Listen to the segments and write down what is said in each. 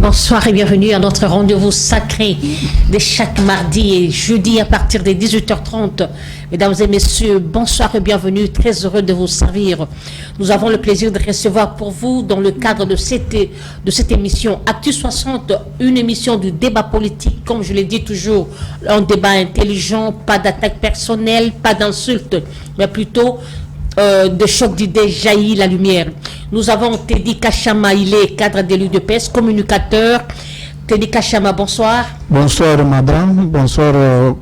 Bonsoir et bienvenue à notre rendez-vous sacré de chaque mardi et jeudi à partir des 18h30. Mesdames et messieurs, bonsoir et bienvenue. Très heureux de vous servir. Nous avons le plaisir de recevoir pour vous, dans le cadre de cette émission Actu 60, une émission du débat politique, comme je l'ai dit toujours, un débat intelligent, pas d'attaque personnelle, pas d'insultes, mais plutôt de choc d'idées jaillit la lumière. Nous avons Teddy Kachama, il est cadre de l'UDPS, communicateur. Teddy Kachama, bonsoir. Bonsoir madame, bonsoir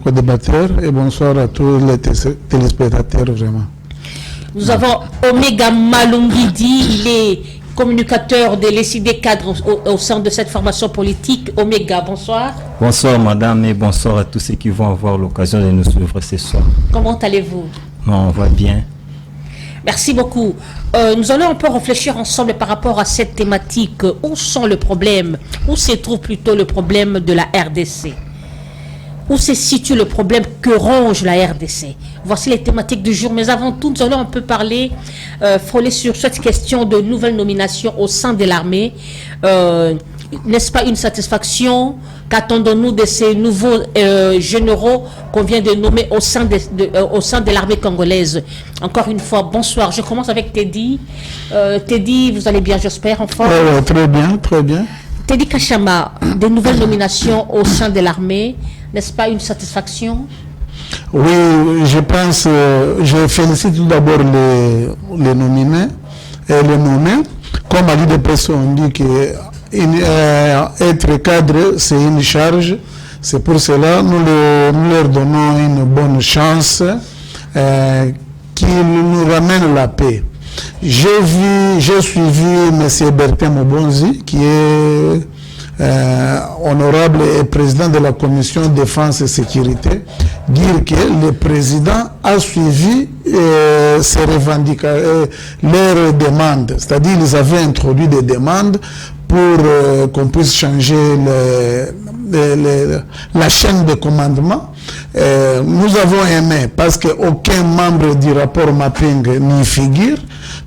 aux débatteurs et bonsoir à tous les téléspectateurs vraiment. Nous avons Omega Malungidi, il est communicateur de l'ECD cadre au sein de cette formation politique. Omega, bonsoir. Bonsoir madame et bonsoir à tous ceux qui vont avoir l'occasion de nous suivre ce soir. Comment allez-vous? On va bien. Merci beaucoup. Nous allons un peu réfléchir ensemble par rapport à cette thématique. Où sont les problèmes? Où se trouve plutôt le problème de la RDC? Où se situe le problème que ronge la RDC? Voici les thématiques du jour. Mais avant tout, nous allons un peu parler, frôler sur cette question de nouvelles nominations au sein de l'armée. N'est-ce pas une satisfaction? Qu'attendons-nous de ces nouveaux généraux qu'on vient de nommer au sein de l'armée congolaise? Encore une fois, bonsoir. Je commence avec Teddy. Teddy, vous allez bien, j'espère, enfin. Très bien, très bien. Teddy Kachama, des nouvelles nominations au sein de l'armée, n'est-ce pas une satisfaction? Oui, je pense, je félicite tout d'abord les nominés et les nommés. Comme à l'UDPS, on dit que être cadre, c'est une charge. C'est pour cela nous leur donnons une bonne chance qui nous ramène la paix. J'ai suivi M. Bertin Mobonzi, qui est honorable et président de la commission défense et sécurité, dire que le président a suivi ses revendications, leurs demandes. C'est-à-dire qu'ils avaient introduit des demandes pour qu'on puisse changer la chaîne de commandement. Nous avons aimé, parce qu'aucun membre du rapport mapping n'y figure,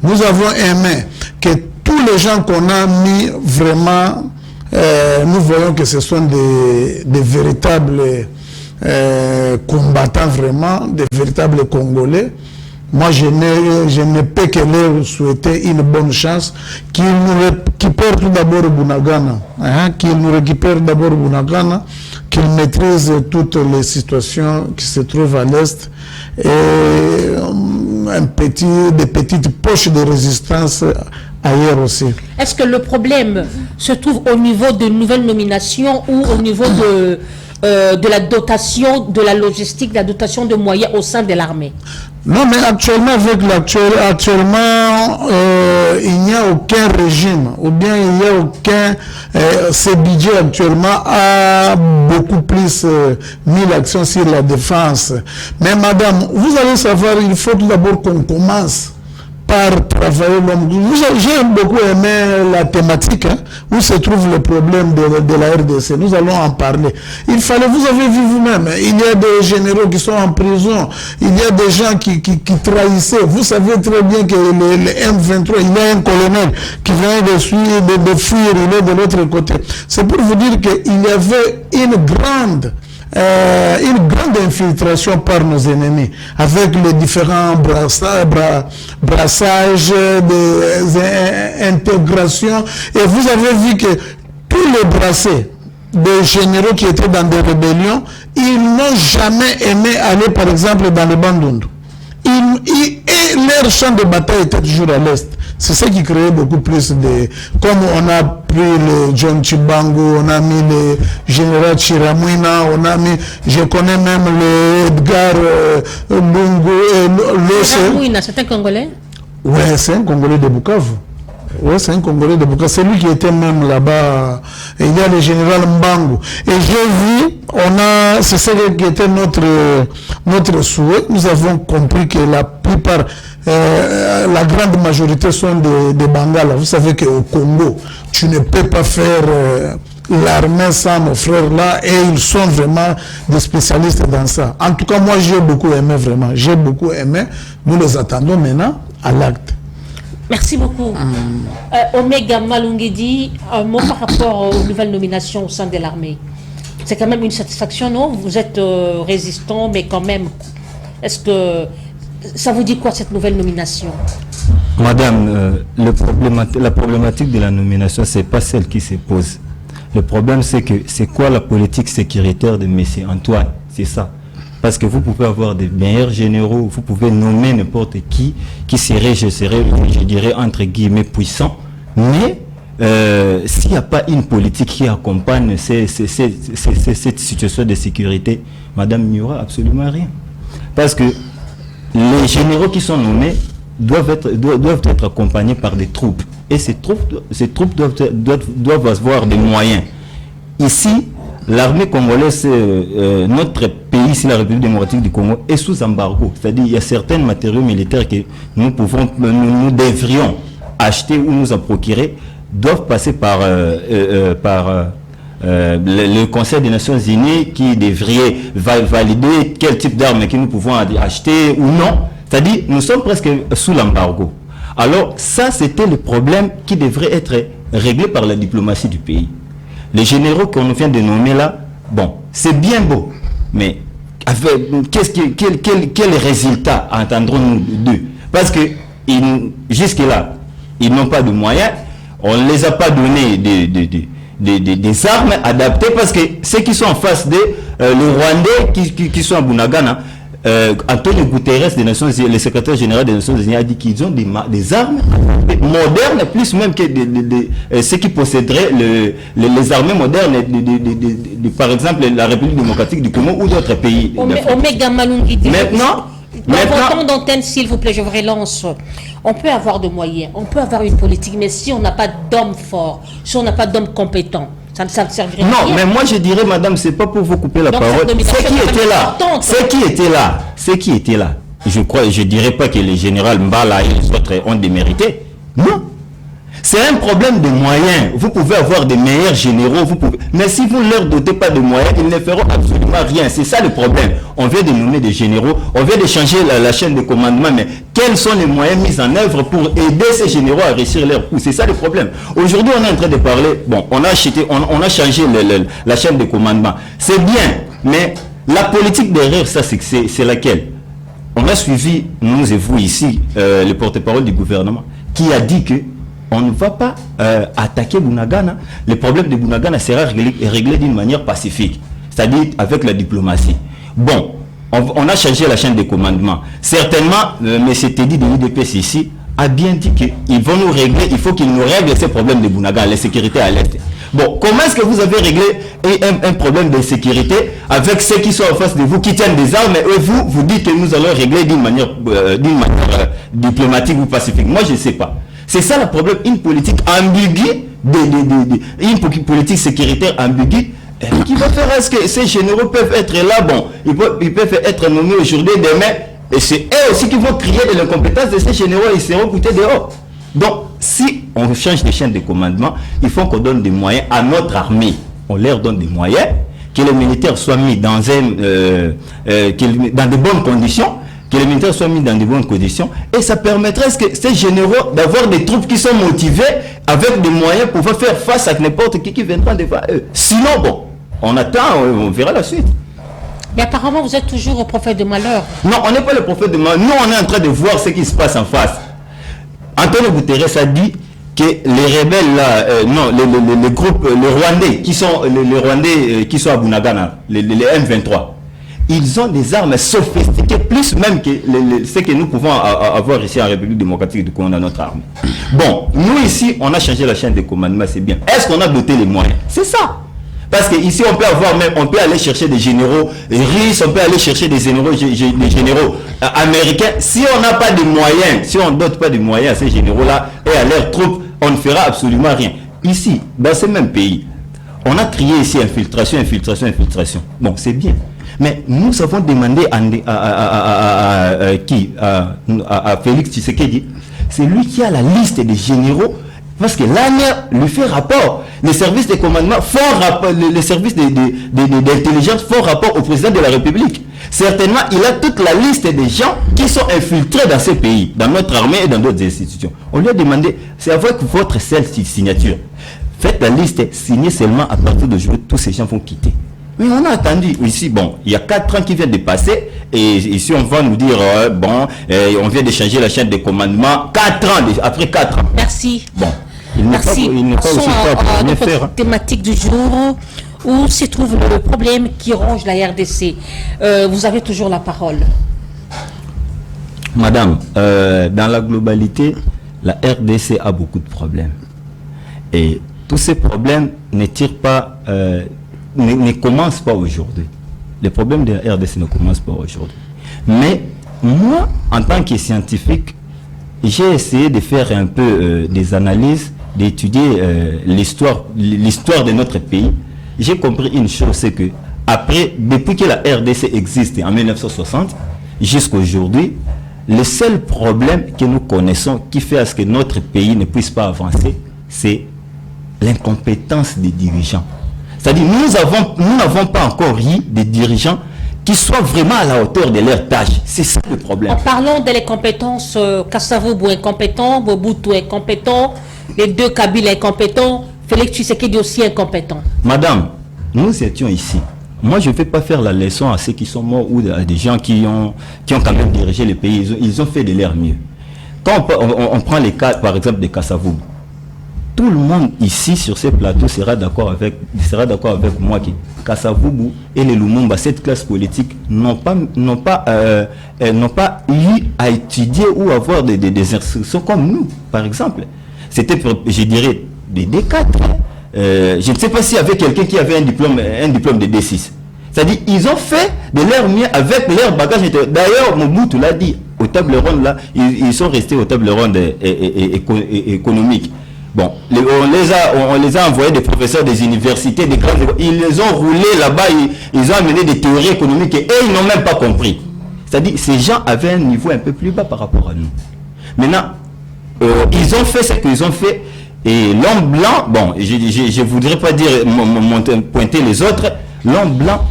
nous avons aimé que tous les gens qu'on a mis vraiment, nous voyons que ce sont des véritables combattants, vraiment, des véritables Congolais. Moi, je ne peux que leur souhaiter une bonne chance, qu'ils nous récupèrent tout d'abord Bunagana, qu'ils nous récupèrent d'abord Bunagana, qu'ils maîtrisent toutes les situations qui se trouvent à l'Est et des petites poches de résistance ailleurs aussi. Est-ce que le problème se trouve au niveau de nouvelles nominations ou au niveau de la dotation, de la logistique, de la dotation de moyens au sein de l'armée? Non, mais actuellement, il n'y a aucun régime, ou bien il n'y a aucun... ce budget actuellement a beaucoup plus mis l'action sur la défense. Mais madame, vous allez savoir, il faut tout d'abord qu'on commence par travailler l'homme. J'ai beaucoup aimé la thématique où se trouve le problème de la RDC. Nous allons en parler. Il fallait, vous avez vu vous-même, il y a des généraux qui sont en prison, il y a des gens qui trahissaient. Vous savez très bien que le M23, il y a un colonel qui vient de fuir, il est de l'autre côté. C'est pour vous dire qu'il y avait une grande infiltration par nos ennemis, avec les différents brassages, des intégrations. Et vous avez vu que tous les brassés des généraux qui étaient dans des rébellions, ils n'ont jamais aimé aller, par exemple, dans le Bandundu. Et leur champ de bataille était toujours à l'est. C'est ça qui créait beaucoup plus de... Comme on a pris le John Chibangu, on a mis le général Chiramwina, on a mis... Je connais même le Edgar Lungu. Chiramwina, c'est un Congolais? Oui, c'est un Congolais de Bukavu. Oui, c'est un Congolais de Bukavu. C'est lui qui était même là-bas. Il y a le général Mbangu. Et j'ai vu, c'est ça qui était notre souhait. Nous avons compris que la plupart, la grande majorité sont des Bangala. Vous savez qu'au Congo, tu ne peux pas faire l'armée sans nos frères là, et ils sont vraiment des spécialistes dans ça. En tout cas, moi, j'ai beaucoup aimé, vraiment. J'ai beaucoup aimé. Nous les attendons maintenant à l'acte. Merci beaucoup. Omega Malungedi, un mot par rapport aux nouvelles nominations au sein de l'armée. C'est quand même une satisfaction, non? Vous êtes résistant, mais quand même, est-ce que ça vous dit quoi cette nouvelle nomination? Madame, la problématique de la nomination, c'est pas celle qui se pose. Le problème, c'est que c'est quoi la politique sécuritaire de M. Antoine? C'est ça. Parce que vous pouvez avoir des meilleurs généraux, vous pouvez nommer n'importe qui serait, je dirais, entre guillemets, puissant. Mais s'il n'y a pas une politique qui accompagne cette situation de sécurité, madame, il n'y aura absolument rien. Parce que les généraux qui sont nommés doivent être accompagnés par des troupes. Et ces troupes doivent avoir des moyens. Ici, l'armée congolaise, notre pays, c'est la République démocratique du Congo, est sous embargo. C'est-à-dire qu'il y a certains matériaux militaires que nous devrions acheter ou nous en procurer, doivent passer par le Conseil des Nations Unies qui devrait valider quel type d'armes que nous pouvons acheter ou non. C'est-à-dire nous sommes presque sous l'embargo. Alors ça, c'était le problème qui devrait être réglé par la diplomatie du pays. Les généraux qu'on vient de nommer là, bon, c'est bien beau, mais quel résultat entendrons-nous d'eux? Parce que jusque-là, ils n'ont pas de moyens, on ne les a pas donné des armes adaptées, parce que ceux qui sont en face de les Rwandais qui sont à Bunagana, Antonio Guterres, le secrétaire général des Nations Unies, a dit qu'ils ont des armes modernes, plus même que ceux qui posséderaient les armées modernes, par exemple la République démocratique du Congo ou d'autres pays. Omega Malungidi. Maintenant, votre temps d'antenne, s'il vous plaît, je vous relance. On peut avoir de moyens, on peut avoir une politique, mais si on n'a pas d'hommes forts, si on n'a pas d'hommes compétents, ça ne servirait à rien. Non, mais moi je dirais, madame, c'est pas pour vous couper la parole. Ceux qui étaient là, je dirais pas que le général Mbala et les autres ont démérité. Non. C'est un problème de moyens. Vous pouvez avoir des meilleurs généraux, mais si vous ne leur dotez pas de moyens, ils ne feront absolument rien. C'est ça le problème. On vient de nommer des généraux, on vient de changer la chaîne de commandement, mais quels sont les moyens mis en œuvre pour aider ces généraux à réussir leur coup? C'est ça le problème. Aujourd'hui, on est en train de parler, bon, on a changé la chaîne de commandement. C'est bien, mais la politique derrière ça, c'est laquelle? On a suivi, nous et vous ici, le porte-parole du gouvernement, qui a dit que on ne va pas attaquer Bunagana. Le problème de Bunagana sera réglé d'une manière pacifique, c'est-à-dire avec la diplomatie. Bon, on a changé la chaîne de commandement. Certainement, M. Teddy de l'UDPS ici a bien dit qu'ils vont nous régler, il faut qu'ils nous règlent ces problèmes de Bunagana, la sécurité à l'Est. Bon, comment est-ce que vous avez réglé un problème de sécurité avec ceux qui sont en face de vous, qui tiennent des armes, et vous dites que nous allons régler d'une manière diplomatique ou pacifique? Moi, je ne sais pas. C'est ça le problème, une politique ambiguë, une politique sécuritaire ambiguë, qui va faire est-ce que ces généraux peuvent être là, bon, ils peuvent être nommés aujourd'hui, demain, et c'est eux aussi qui vont crier de l'incompétence de ces généraux, ils seront coutés dehors. Donc, si on change de chaîne de commandement, il faut qu'on donne des moyens à notre armée. On leur donne des moyens, que les militaires soient mis dans de bonnes conditions, que les militaires soient mis dans de bonnes conditions, et ça permettrait que ces généraux d'avoir des troupes qui sont motivées avec des moyens pour pouvoir faire face à n'importe qui viendra devant eux. Sinon, bon, on attend, on verra la suite. Mais apparemment, vous êtes toujours au prophète de malheur. Non, on n'est pas le prophète de malheur. Nous, on est en train de voir ce qui se passe en face. Antonio Guterres a dit que les rebelles là, les groupes, les Rwandais qui sont les Rwandais qui sont à Bunagana, les M23, ils ont des armes sophistiquées, plus même que ce que nous pouvons avoir ici en République démocratique du Congo dans notre armée. Bon, nous ici, on a changé la chaîne de commandement, c'est bien. Est-ce qu'on a doté les moyens? C'est ça. Parce qu'ici, on peut aller chercher des généraux russes, on peut aller chercher des généraux américains. Si on n'a pas de moyens, si on ne dote pas de moyens à ces généraux-là et à leurs troupes, on ne fera absolument rien. Ici, dans ce même pays, on a crié ici infiltration. Bon, c'est bien. Mais nous avons demandé à Félix Tshisekedi, c'est lui qui a la liste des généraux Parce que l'ANR lui fait rapport. Les services de commandement font rapport, les services d'intelligence font rapport au président de la République. Certainement, il a toute la liste des gens qui sont infiltrés dans ces pays, dans notre armée et dans d'autres institutions. On lui a demandé, c'est avec votre seule signature. Faites la liste, signez seulement à partir d'aujourd'hui, tous ces gens vont quitter. Mais on a attendu ici, bon, il y a 4 ans qui viennent de passer, et ici on va nous dire, on vient de changer la chaîne de commandement, 4 ans, après 4 ans. Merci. Bon. Merci. Passons à notre thématique du jour, où se trouve le problème qui ronge la RDC. Vous avez toujours la parole. Madame, dans la globalité, la RDC a beaucoup de problèmes. Et tous ces problèmes ne commencent pas aujourd'hui. Les problèmes de la RDC ne commencent pas aujourd'hui. Mais moi, en tant que scientifique, j'ai essayé de faire un peu des analyses, d'étudier l'histoire de notre pays. J'ai compris une chose, c'est que depuis que la RDC existe en 1960 jusqu'à aujourd'hui, le seul problème que nous connaissons qui fait à ce que notre pays ne puisse pas avancer, c'est l'incompétence des dirigeants. C'est-à-dire nous n'avons pas encore eu des dirigeants qui soient vraiment à la hauteur de leur tâche. C'est ça le problème. En parlant de l'incompétence, Kasavubu incompétent, Mobutu incompétent, les deux Kabila incompétents, Félix Tshisekedi aussi incompétent. Madame, nous étions ici. Moi, je ne vais pas faire la leçon à ceux qui sont morts ou à des gens qui ont quand même dirigé le pays. Ils ont fait de leur mieux. Quand on prend les cas, par exemple, de Kasavubu, tout le monde ici sur ces plateaux sera d'accord avec moi que Kasavubu et les Lumumba, cette classe politique, n'ont pas eu à étudier ou avoir des instructions comme nous, par exemple. C'était, je dirais, des D4. Je ne sais pas s'il y avait quelqu'un qui avait un diplôme de D6. C'est-à-dire, ils ont fait de leur mieux avec leur bagage. D'ailleurs, Mobutu l'a dit, aux tables rondes, là, ils sont restés aux tables rondes économiques. Bon, on les a envoyés des professeurs des universités, des grandes écoles. Ils les ont roulés là-bas, ils ont amené des théories économiques et ils n'ont même pas compris. C'est-à-dire, ces gens avaient un niveau un peu plus bas par rapport à nous. Maintenant, ils ont fait ce qu'ils ont fait. Et l'homme blanc, bon, je ne voudrais pas dire pointer les autres, l'homme blanc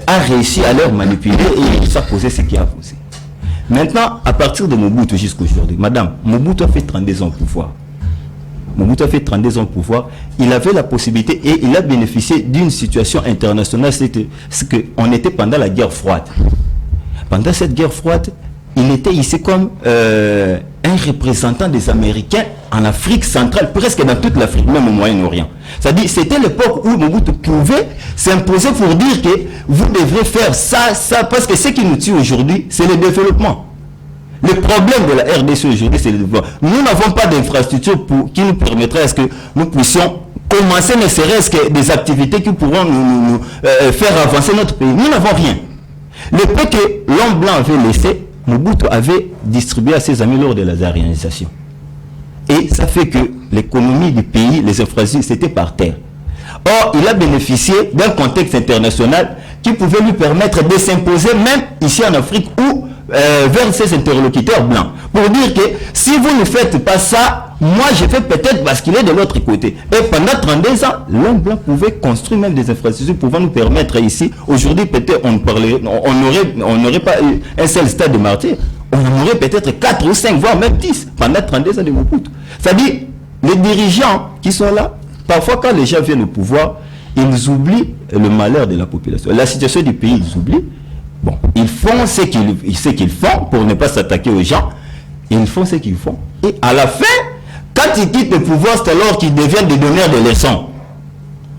a réussi à leur manipuler et ça a posé ce qui a posé. Maintenant, à partir de Mobutu jusqu'à aujourd'hui, madame, Mobutu a fait 32 ans au pouvoir. Mobutu a fait 32 ans au pouvoir. Il avait la possibilité et il a bénéficié d'une situation internationale, c'est qu'on était pendant la guerre froide. Pendant cette guerre froide, il était ici comme un représentant des Américains en Afrique centrale, presque dans toute l'Afrique, même au Moyen-Orient. C'est-à-dire, c'était l'époque où Mobutu pouvait s'imposer pour dire que vous devrez faire ça, parce que ce qui nous tue aujourd'hui, c'est le développement. Le problème de la RDC aujourd'hui, c'est le développement. Nous n'avons pas d'infrastructure qui nous permettrait à ce que nous puissions commencer, ne serait-ce que des activités qui pourront nous faire avancer notre pays. Nous n'avons rien. Le peu que l'homme blanc avait laissé, Mobutu avait distribué à ses amis lors de la zarisation. Et ça fait que l'économie du pays, les infrastructures, c'était par terre. Or, il a bénéficié d'un contexte international qui pouvait lui permettre de s'imposer même ici en Afrique ou vers ses interlocuteurs blancs. Pour dire que si vous ne faites pas ça, moi je vais peut-être basculer de l'autre côté. Et pendant 32 ans, l'homme blanc pouvait construire même des infrastructures pouvant nous permettre ici. Aujourd'hui, peut-être on n'aurait pas un seul stade de martyr. On en aurait peut-être 4 ou 5, voire même 10 pendant 32 ans de Mobutu. C'est-à-dire, les dirigeants qui sont là, parfois quand les gens viennent au pouvoir, ils oublient le malheur de la population. La situation du pays, ils oublient. Bon, ils font ce qu'ils font pour ne pas s'attaquer aux gens. Ils font ce qu'ils font. Et à la fin, quand ils quittent le pouvoir, c'est alors qu'ils deviennent des donneurs de leçons.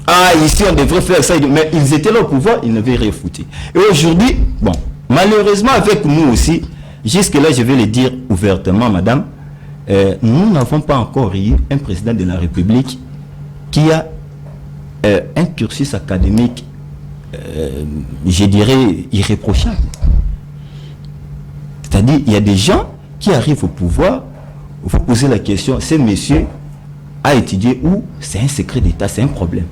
Ah, ici on devrait faire ça. Mais ils étaient là au pouvoir, ils n'avaient rien foutu. Et aujourd'hui, bon, malheureusement avec nous aussi, jusque-là je vais le dire ouvertement, madame, nous n'avons pas encore eu un président de la République qui a un cursus académique, je dirais, irréprochable. C'est-à-dire, il y a des gens qui arrivent au pouvoir, il faut poser la question, ce monsieur a étudié où? C'est un secret d'État, c'est un problème.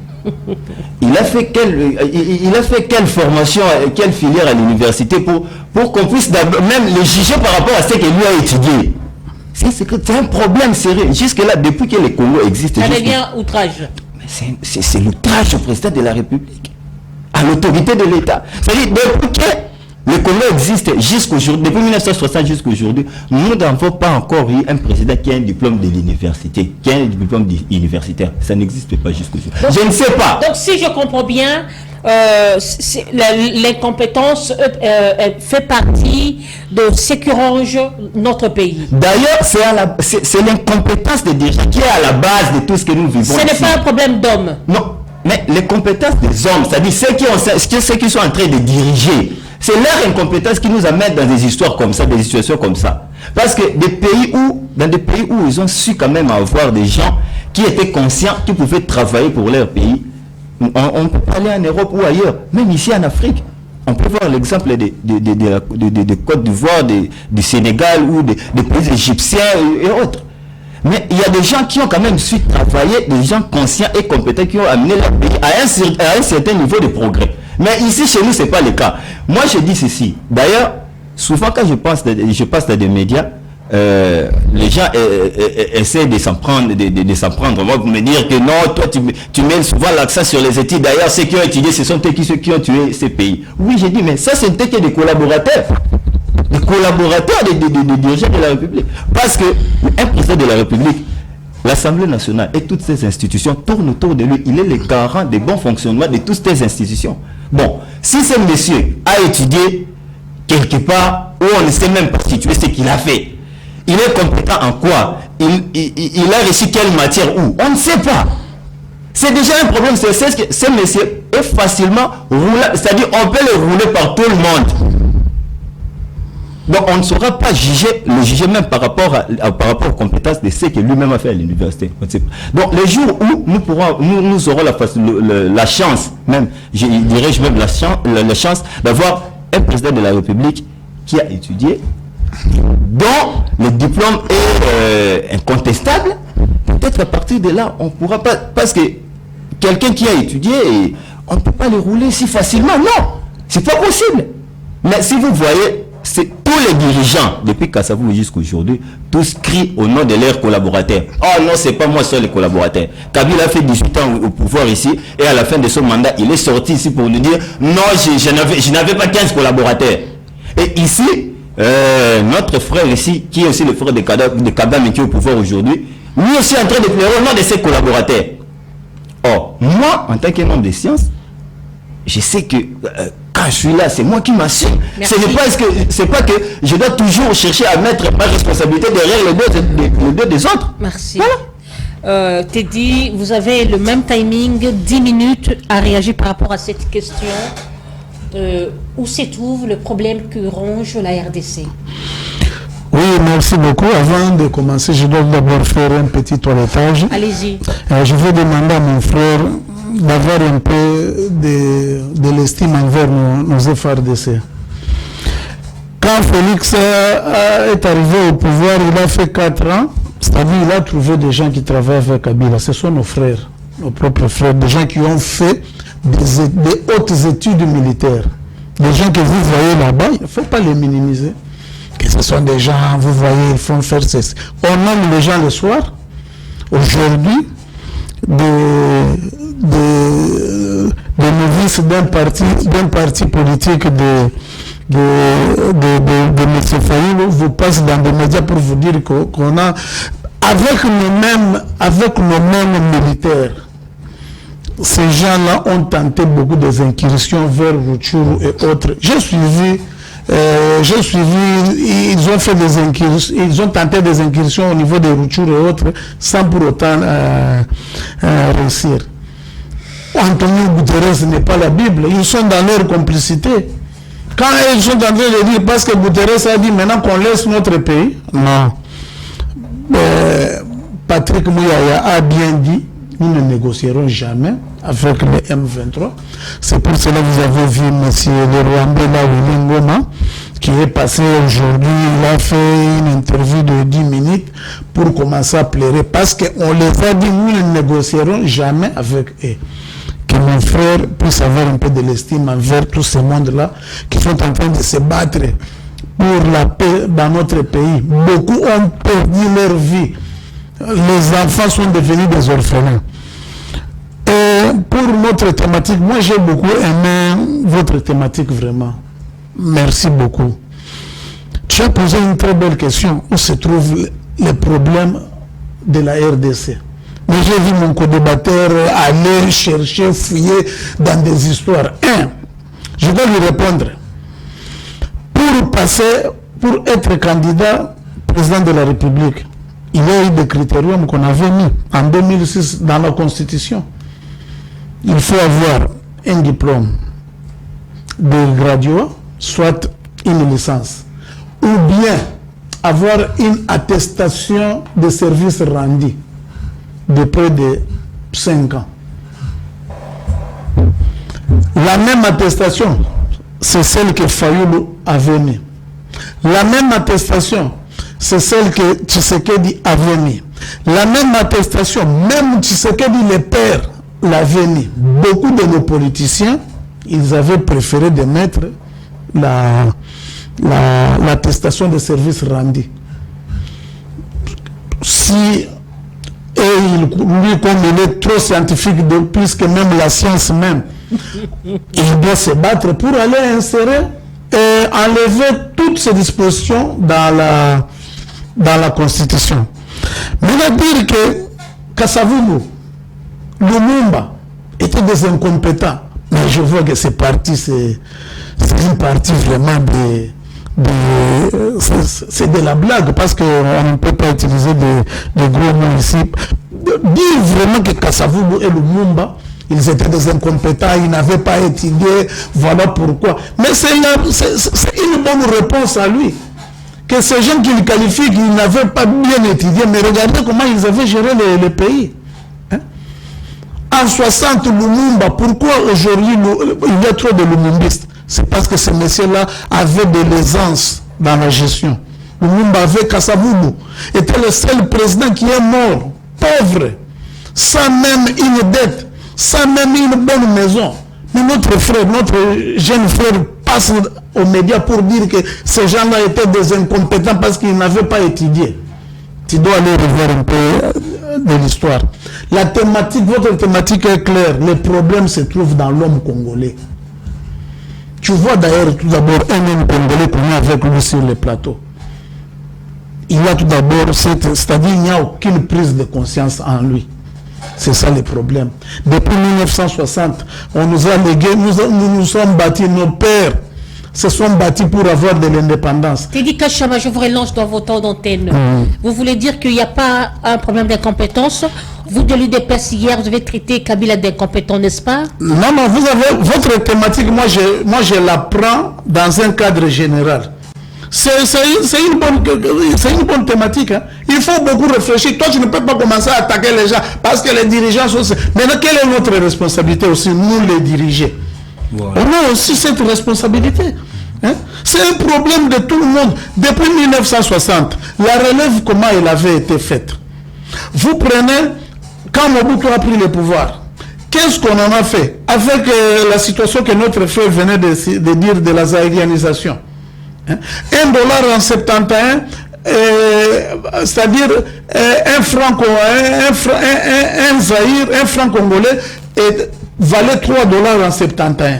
Il a fait quelle formation, quelle filière à l'université pour qu'on puisse même le juger par rapport à ce qu'il lui a étudié. C'est un problème sérieux. Jusque-là, depuis que le Congo existe... Ça devient outrage. C'est l'outrage au président de la République, à l'autorité de l'État. C'est-à-dire, depuis que le Congo existe jusqu'aujourd'hui, depuis 1960 jusqu'à aujourd'hui, nous n'avons pas encore eu un président qui a un diplôme de l'université, qui a un diplôme universitaire. Ça n'existe pas jusqu'aujourd'hui. Je ne sais pas. Donc, si je comprends bien, l'incompétence fait partie de ce qui ronge notre pays. D'ailleurs, c'est l'incompétence des dirigeants qui est à la base de tout ce que nous vivons. Ce n'est pas un problème d'hommes. Non, mais les compétences des hommes, c'est-à-dire ceux qui sont en train de diriger, c'est leur incompétence qui nous amène dans des histoires comme ça, des situations comme ça. Parce que dans des pays où ils ont su quand même avoir des gens qui étaient conscients, qui pouvaient travailler pour leur pays, on peut aller en Europe ou ailleurs, même ici en Afrique. On peut voir l'exemple de Côte d'Ivoire, du Sénégal ou des pays égyptiens et autres. Mais il y a des gens qui ont quand même su travailler, des gens conscients et compétents qui ont amené leur pays à un certain niveau de progrès. Mais ici, chez nous, ce n'est pas le cas. Moi, je dis ceci. D'ailleurs, souvent quand je passe dans des médias, les gens essaient de s'en prendre, Moi, vous me dire que non, toi, tu mets souvent l'accent sur les études. D'ailleurs, ceux qui ont étudié, ce sont ceux qui ont tué ces pays. Oui, j'ai dit, mais ça, c'était que des collaborateurs. Des collaborateurs des dirigeants de la République. Parce qu'un président de la République, l'Assemblée nationale et toutes ces institutions tournent autour de lui. Il est le garant des bons fonctionnements de toutes ces institutions. Bon, si ce monsieur a étudié quelque part où on ne sait même pas situer ce qu'il a fait, il est compétent en quoi? Il a reçu quelle matière où? On ne sait pas. C'est déjà un problème. C'est que ce monsieur est facilement roulable. C'est-à-dire on peut le rouler par tout le monde. Donc on ne saura pas le juger même par rapport aux compétences de ce que lui-même a fait à l'université. Donc les jours où nous aurons la chance, même, je dirais même la chance d'avoir un président de la République qui a étudié, dont le diplôme est incontestable, peut-être à partir de là, on pourra pas, parce que quelqu'un qui a étudié, on ne peut pas le rouler si facilement. Non, c'est pas possible. Mais si vous voyez, c'est tous les dirigeants, depuis Kassavou jusqu'à aujourd'hui, tous crient au nom de leurs collaborateurs. Oh non, c'est pas moi seul les collaborateurs. Kabila a fait 18 ans au pouvoir ici, et à la fin de son mandat, il est sorti ici pour nous dire, non, je n'avais pas 15 collaborateurs. Et ici, notre frère ici, qui est aussi le frère de Kabila, qui est au pouvoir aujourd'hui, lui aussi en train de pleurer au nom de ses collaborateurs. Or, moi, en tant qu'un homme de science, je sais que quand je suis là, c'est moi qui m'assume. Ce n'est pas que je dois toujours chercher à mettre ma responsabilité derrière les deux des autres. Merci. Voilà. Teddy, vous avez le même timing, 10 minutes à réagir par rapport à cette question. Où se trouve le problème que ronge la RDC? Oui, merci beaucoup. Avant de commencer, je dois d'abord faire un petit toilettage. Allez-y. Je vais demander à mon frère d'avoir un peu de l'estime envers nos FRDC. Quand Félix est arrivé au pouvoir, il a fait 4 ans, c'est-à-dire il a trouvé des gens qui travaillent avec Kabila. Ce sont nos frères, nos propres frères, des gens qui ont fait des hautes études militaires. Des gens que vous voyez là-bas, il ne faut pas les minimiser. Que ce sont des gens, vous voyez, ils font faire ceci. On nomme les gens le soir. Aujourd'hui, des novices d'un parti politique de M. Fayoulou vous passe dans des médias pour vous dire qu'on a, avec nos mêmes militaires, ces gens-là ont tenté beaucoup des incursions vers Rutshuru et autres. J'ai suivi, ils ont fait des incursions, ils ont tenté des incursions au niveau de Rutshuru et autres, sans pour autant réussir. Antonio Guterres n'est pas la Bible, ils sont dans leur complicité. Quand ils sont en train de dire, parce que Guterres a dit maintenant qu'on laisse notre pays, non. Patrick Mouyaya a bien dit, nous ne négocierons jamais avec le M23. C'est pour cela que vous avez vu M. le Rwandais Ngoma, qui est passé aujourd'hui, il a fait une interview de 10 minutes pour commencer à pleurer, parce qu'on les a dit, nous ne négocierons jamais avec eux. Que mon frère puisse avoir un peu de l'estime envers tout ce monde-là qui sont en train de se battre pour la paix dans notre pays. Beaucoup ont perdu leur vie. Les enfants sont devenus des orphelins. Et pour notre thématique, moi j'ai beaucoup aimé votre thématique vraiment. Merci beaucoup. Tu as posé une très belle question. Où se trouvent les problèmes de la RDC? Mais j'ai vu mon co-débatteur aller chercher, fouiller dans des histoires. Je dois lui répondre. Pour être candidat président de la République, il y a eu des critériums qu'on avait mis en 2006 dans la Constitution. Il faut avoir un diplôme de graduat, soit une licence, ou bien avoir une attestation de service rendu de près de 5 ans. La même attestation, c'est celle que Fayoulou avait mis. La même attestation, c'est celle que Tshisekedi avait mis. La même attestation, même Tshisekedi le père l'avait mis. Beaucoup de nos politiciens, ils avaient préféré de mettre l'attestation de service rendu. Si lui, comme il est trop scientifique, puisque même la science même, il doit se battre pour aller insérer et enlever toutes ces dispositions dans la Constitution. Mais on va dire que Kasavubu, Lumumba étaient des incompétents. Mais je vois que c'est une partie vraiment c'est de la blague, parce qu'on ne peut pas utiliser de gros mots ici. Dire vraiment que Kasavubu et Lumumba, ils étaient des incompétents, ils n'avaient pas étudié, voilà pourquoi. Mais c'est une bonne réponse à lui. Que ces gens qui le qualifient, qu'ils n'avaient pas bien étudié, mais regardez comment ils avaient géré le pays. Hein? En 60, Lumumba, pourquoi aujourd'hui il y a trop de lumumbistes? C'est parce que ces messieurs-là avaient de l'aisance dans la gestion. Lumumba avec Kasavubu était le seul président qui est mort, pauvre, sans même une dette, sans même une bonne maison. Mais notre frère, notre jeune frère passe aux médias pour dire que ces gens-là étaient des incompétents parce qu'ils n'avaient pas étudié. Tu dois aller revoir un peu de l'histoire. La thématique, votre thématique est claire. Les problèmes se trouvent dans l'homme congolais. Tu vois d'ailleurs tout d'abord un homme congolais qu'on est avec lui sur le plateau. Il y a tout d'abord, c'est-à-dire il n'y a aucune prise de conscience en lui. C'est ça le problème. Depuis 1960, on nous a légué, nous sommes bâtis, nos pères se sont bâtis pour avoir de l'indépendance. Teddy Kachama, je vous relance dans vos temps d'antenne. Vous voulez dire qu'il n'y a pas un problème d'incompétence? Vous, de l'UDPS hier, vous avez traité Kabila d'incompétent, n'est-ce pas? Non, non, vous avez votre thématique, moi je la prends dans un cadre général. C'est une bonne thématique. Hein. Il faut beaucoup réfléchir. Toi, tu ne peux pas commencer à attaquer les gens parce que les dirigeants sont... Maintenant, quelle est notre responsabilité aussi, nous les diriger? Voilà. On a aussi cette responsabilité. Hein? C'est un problème de tout le monde. Depuis 1960, la relève, comment elle avait été faite? Vous prenez, quand Mobutu a pris le pouvoir, qu'est-ce qu'on en a fait avec la situation que notre frère venait de dire de la zaïrianisation? $1 en 71, c'est-à-dire un franc congolais valait $3 en 71.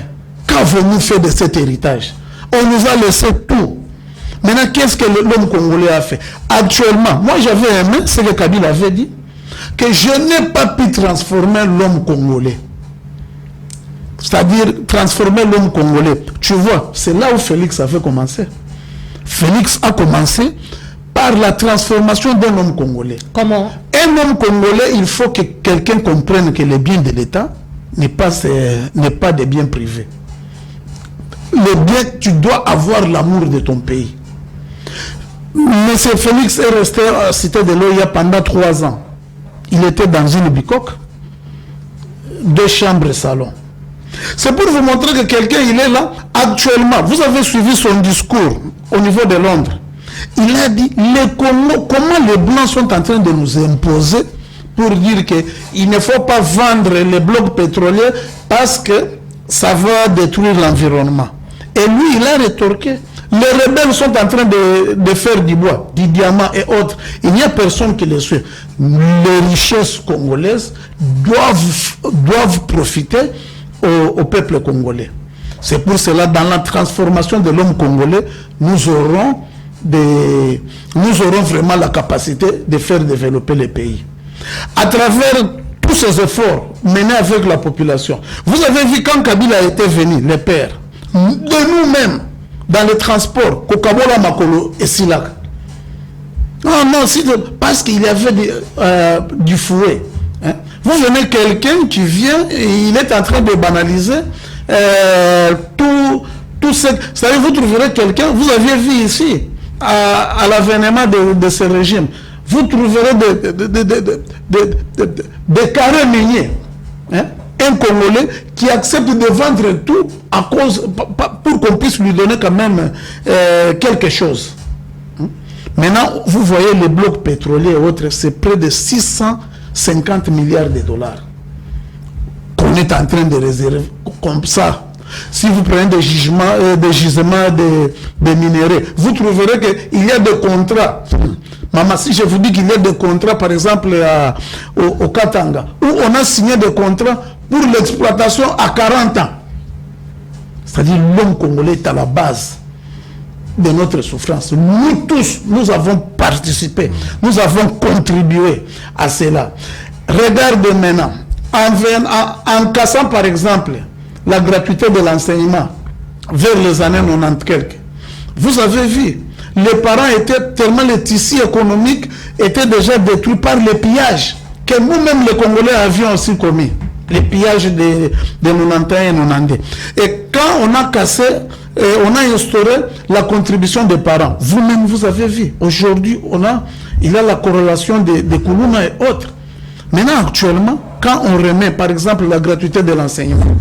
Qu'avons-nous fait de cet héritage? On nous a laissé tout. Maintenant, qu'est-ce que l'homme congolais a fait? Actuellement, moi j'avais aimé ce que Kabila avait dit, que je n'ai pas pu transformer l'homme congolais. C'est-à-dire transformer l'homme congolais. Tu vois, c'est là où Félix avait commencé. Félix a commencé par la transformation d'un homme congolais. Comment? Un homme congolais, il faut que quelqu'un comprenne que les biens de l'État n'est pas des biens privés. Les biens, tu dois avoir l'amour de ton pays. Monsieur Félix est resté à Cité de l'Oya pendant 3 ans. Il était dans une bicoque, 2 chambres et salon. C'est pour vous montrer que quelqu'un, il est là, actuellement. Vous avez suivi son discours au niveau de Londres. Il a dit, comment les Blancs sont en train de nous imposer pour dire qu'il ne faut pas vendre les blocs pétroliers parce que ça va détruire l'environnement. Et lui, il a rétorqué, Les rebelles sont en train de faire du bois, du diamant et autres. Il n'y a personne qui les suit. Les richesses congolaises doivent profiter au peuple congolais. C'est pour cela, dans la transformation de l'homme congolais, nous aurons vraiment la capacité de faire développer les pays. À travers tous ces efforts menés avec la population, vous avez vu quand Kabila était venu, les pères, de nous-mêmes, dans les transports, Kokabola Makolo et Silak. Non, parce qu'il y avait du fouet. Hein. Vous venez quelqu'un qui vient et il est en train de banaliser tout ce... C'est-à-dire, vous trouverez quelqu'un, vous aviez vu ici, à l'avènement de ce régime, vous trouverez des carrés miniers. Hein? Un Congolais qui accepte de vendre tout pour qu'on puisse lui donner quand même quelque chose. Hein? Maintenant, vous voyez les blocs pétroliers et autres, c'est près de 650 milliards de dollars qu'on est en train de réserver comme ça. Si vous prenez des gisements de minéraux, vous trouverez qu'il y a des contrats. Maman, si je vous dis qu'il y a des contrats, par exemple, au Katanga, où on a signé des contrats pour l'exploitation à 40 ans. C'est-à-dire l'homme congolais est à la base de notre souffrance. Nous tous, nous avons participé, nous avons contribué à cela. Regardez maintenant, en cassant par exemple la gratuité de l'enseignement vers les années 90 quelques. Vous avez vu, les parents étaient tellement, les tissus économiques étaient déjà détruits par les pillages que nous-mêmes les Congolais avions aussi commis. Les pillages de 91 et 92. Et quand on a cassé, on a instauré la contribution des parents. Vous-même, vous avez vu. Aujourd'hui, il y a la corrélation des Koulouna et autres. Maintenant, actuellement, quand on remet, par exemple, la gratuité de l'enseignement,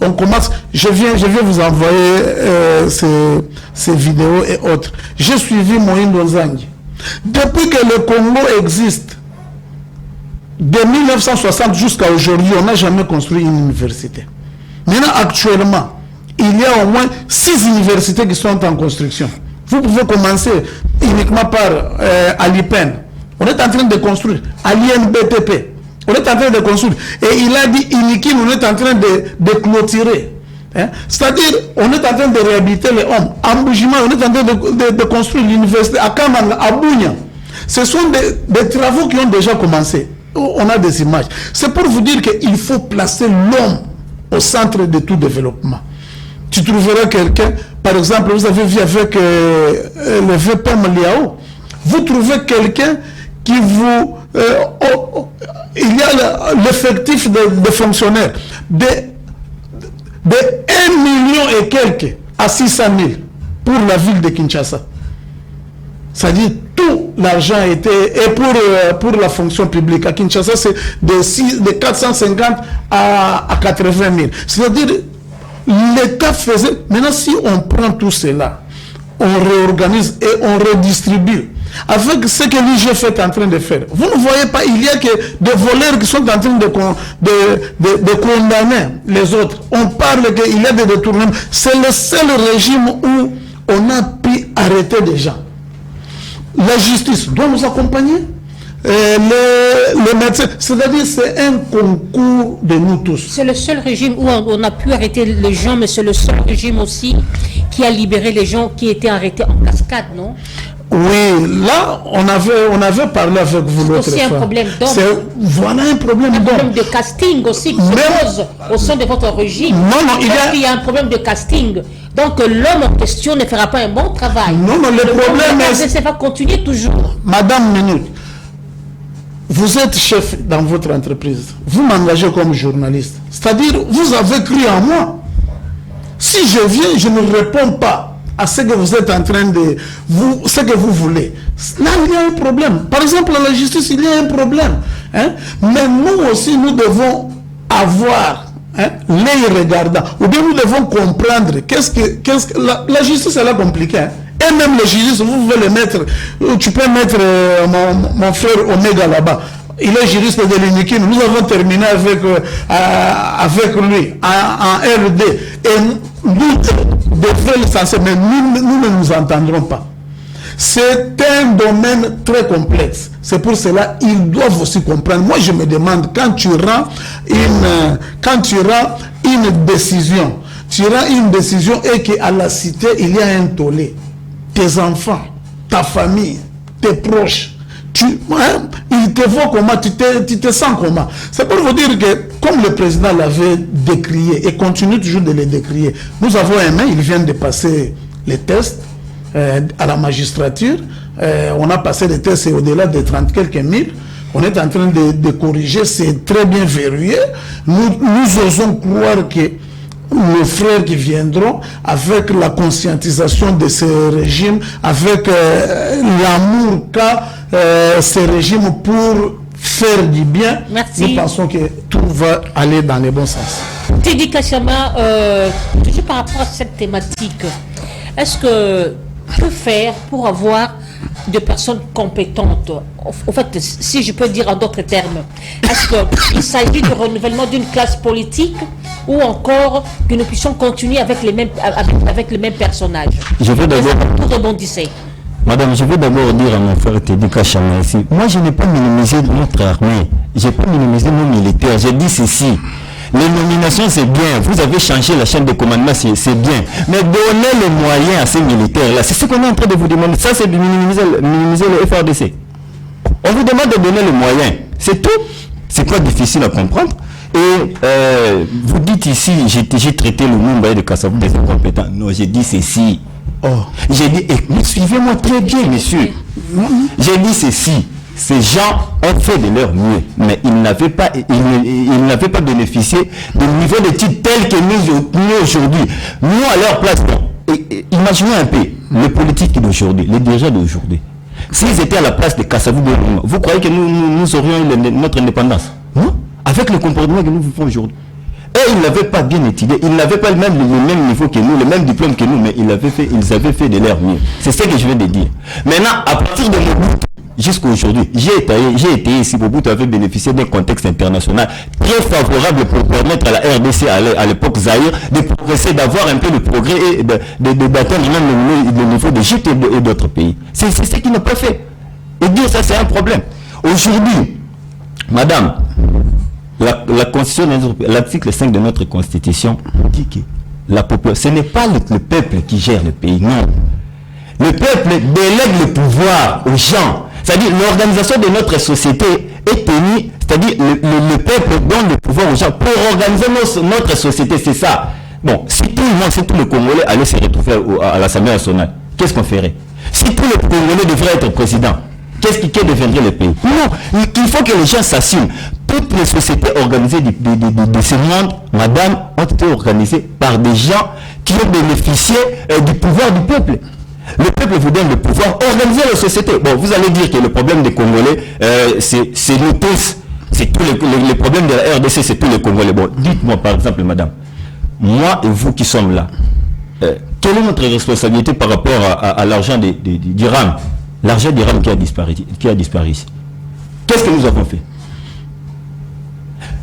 on commence, je viens vous envoyer ces vidéos et autres. J'ai suivi Moïndo Nzangi. Depuis que le Congo existe, de 1960 jusqu'à aujourd'hui, on n'a jamais construit une université. Maintenant, actuellement, il y a au moins 6 universités qui sont en construction. Vous pouvez commencer uniquement par Alipen. On est en train de construire. À l'INBTP. On est en train de construire. Et il a dit, Inikin, on est en train de clôturer. Hein? C'est-à-dire, on est en train de réhabiliter les hommes. À Mboujima, on est en train de construire l'université. À Kamanga, à Bounia. Ce sont des travaux qui ont déjà commencé. On a des images. C'est pour vous dire qu'il faut placer l'homme au centre de tout développement. Tu trouveras quelqu'un, par exemple, vous avez vu avec le VPM Liao, vous trouvez quelqu'un qui vous... il y a l'effectif de fonctionnaires de 1 million et quelques à 600 000 pour la ville de Kinshasa. C'est-à-dire tout l'argent était... Et pour la fonction publique à Kinshasa, c'est de 450 à 80 000. C'est-à-dire l'État faisait... Maintenant, si on prend tout cela, on réorganise et on redistribue avec ce que l'IGF est en train de faire. Vous ne voyez pas, il y a que des voleurs qui sont en train de condamner les autres. On parle qu'il y a des détournements. C'est le seul régime où on a pu arrêter des gens. La justice doit nous accompagner. Les médecins, c'est-à-dire c'est un concours de nous tous. C'est le seul régime où on a pu arrêter les gens, mais c'est le seul régime aussi qui a libéré les gens qui étaient arrêtés en cascade, non? Oui, là, on avait parlé avec vous l'autre fois. C'est aussi un problème d'homme. Voilà un problème d'homme. Un problème de casting aussi qui se pose au sein de votre régime. Non, il y a un problème de casting. Donc l'homme en question ne fera pas un bon travail. Non, le problème est... Ça va continuer toujours. Madame Minute, vous êtes chef dans votre entreprise. Vous m'engagez comme journaliste. C'est-à-dire, vous avez cru en moi. Si je viens, je ne réponds pas à ce que vous êtes en train de... ce que vous voulez. Là, il y a un problème. Par exemple, à la justice, il y a un problème. Hein? Mais nous aussi, nous devons avoir l'œil regardant. Ou bien nous devons comprendre la justice, elle est compliquée. Hein? Et même le justice, vous pouvez le mettre... Tu peux mettre mon frère Omega là-bas. Il est juriste de l'UNIKIN. Nous avons terminé avec lui en RD. Et nous, de devrait le censer, mais nous ne nous entendrons pas. C'est un domaine très complexe. C'est pour cela qu'ils doivent aussi comprendre. Moi, je me demande, quand tu rends une décision, et qu'à la cité, il y a un tollé, tes enfants, ta famille, tes proches, il te voit comment, tu te sens comment. C'est pour vous dire que, comme le président l'avait décrié et continue toujours de le décrier, nous avons aimé, il vient de passer les tests à la magistrature. On a passé les tests au-delà de 30 quelques mille. On est en train de corriger, c'est très bien verrouillé. Nous osons croire que nos frères qui viendront, avec la conscientisation de ce régime, avec l'amour qu'a ce régime pour faire du bien, merci. Nous pensons que tout va aller dans le bon sens. Teddy Kachama, toujours par rapport à cette thématique, est-ce que peut faire pour avoir de personnes compétentes? En fait, si je peux dire en d'autres termes, est-ce qu'il s'agit du renouvellement d'une classe politique ou encore que nous puissions continuer avec les mêmes personnages? Je veux d'abord... Vous rebondissez. Madame, je veux d'abord dire à mon frère Teddy Kachama ici, moi je n'ai pas minimisé notre armée, je n'ai pas minimisé nos militaires, j'ai dit ceci. Les nominations, c'est bien. Vous avez changé la chaîne de commandement, c'est bien. Mais donnez les moyens à ces militaires-là. C'est ce qu'on est en train de vous demander. Ça, c'est de minimiser le FRDC. On vous demande de donner les moyens. C'est tout. C'est pas difficile à comprendre. Et vous dites ici, j'ai traité le Mumbai de Kassavou des incompétents. Non, j'ai dit ceci. J'ai dit, suivez-moi très bien, messieurs. J'ai dit ceci. Ces gens ont fait de leur mieux, mais ils n'avaient pas bénéficié du niveau de titre tel que nous aujourd'hui. Nous, à leur place, imaginez un peu les politiques d'aujourd'hui, les dirigeants d'aujourd'hui. S'ils étaient à la place de Kassavou, vous croyez que nous aurions eu notre indépendance? Non? Avec le comportement que nous vivons aujourd'hui. Et ils n'avaient pas bien étudié, ils n'avaient pas le même niveau que nous, le même diplôme que nous, mais ils avaient fait de leur mieux. C'est ce que je viens de dire. Maintenant, à partir de Mobutu, jusqu'à aujourd'hui, j'ai été ici, Mobutu avait bénéficié d'un contexte international très favorable pour permettre à la RDC, à l'époque Zaïre, de progresser, d'avoir un peu de progrès et d'atteindre même le niveau d'Égypte et d'autres pays. C'est ce qu'il n'a pas fait. Et dire ça, c'est un problème. Aujourd'hui, madame, la Constitution, l'article 5 de notre Constitution dit que la population, ce n'est pas le peuple qui gère le pays, non. Le peuple délègue le pouvoir aux gens. C'est-à-dire l'organisation de notre société est tenue, c'est-à-dire le peuple donne le pouvoir aux gens pour organiser notre société, c'est ça. Bon, si tout le monde, si tous les Congolais allaient se retrouver à l'Assemblée nationale, qu'est-ce qu'on ferait? Si tous les Congolais devraient être présidents, que deviendrait le pays? Non, il faut que les gens s'assument. Toutes les sociétés organisées de ce monde, madame, ont été organisées par des gens qui ont bénéficié du pouvoir du peuple. Le peuple vous donne le pouvoir, organiser la société. Bon, vous allez dire que le problème des Congolais, c'est nous tous. C'est tous les problèmes de la RDC, c'est tous les Congolais. Bon, dites-moi par exemple, madame, moi et vous qui sommes là, quelle est notre responsabilité par rapport à l'argent du RAM? L'argent du RAM qui a disparu ici. Qu'est-ce que nous avons fait?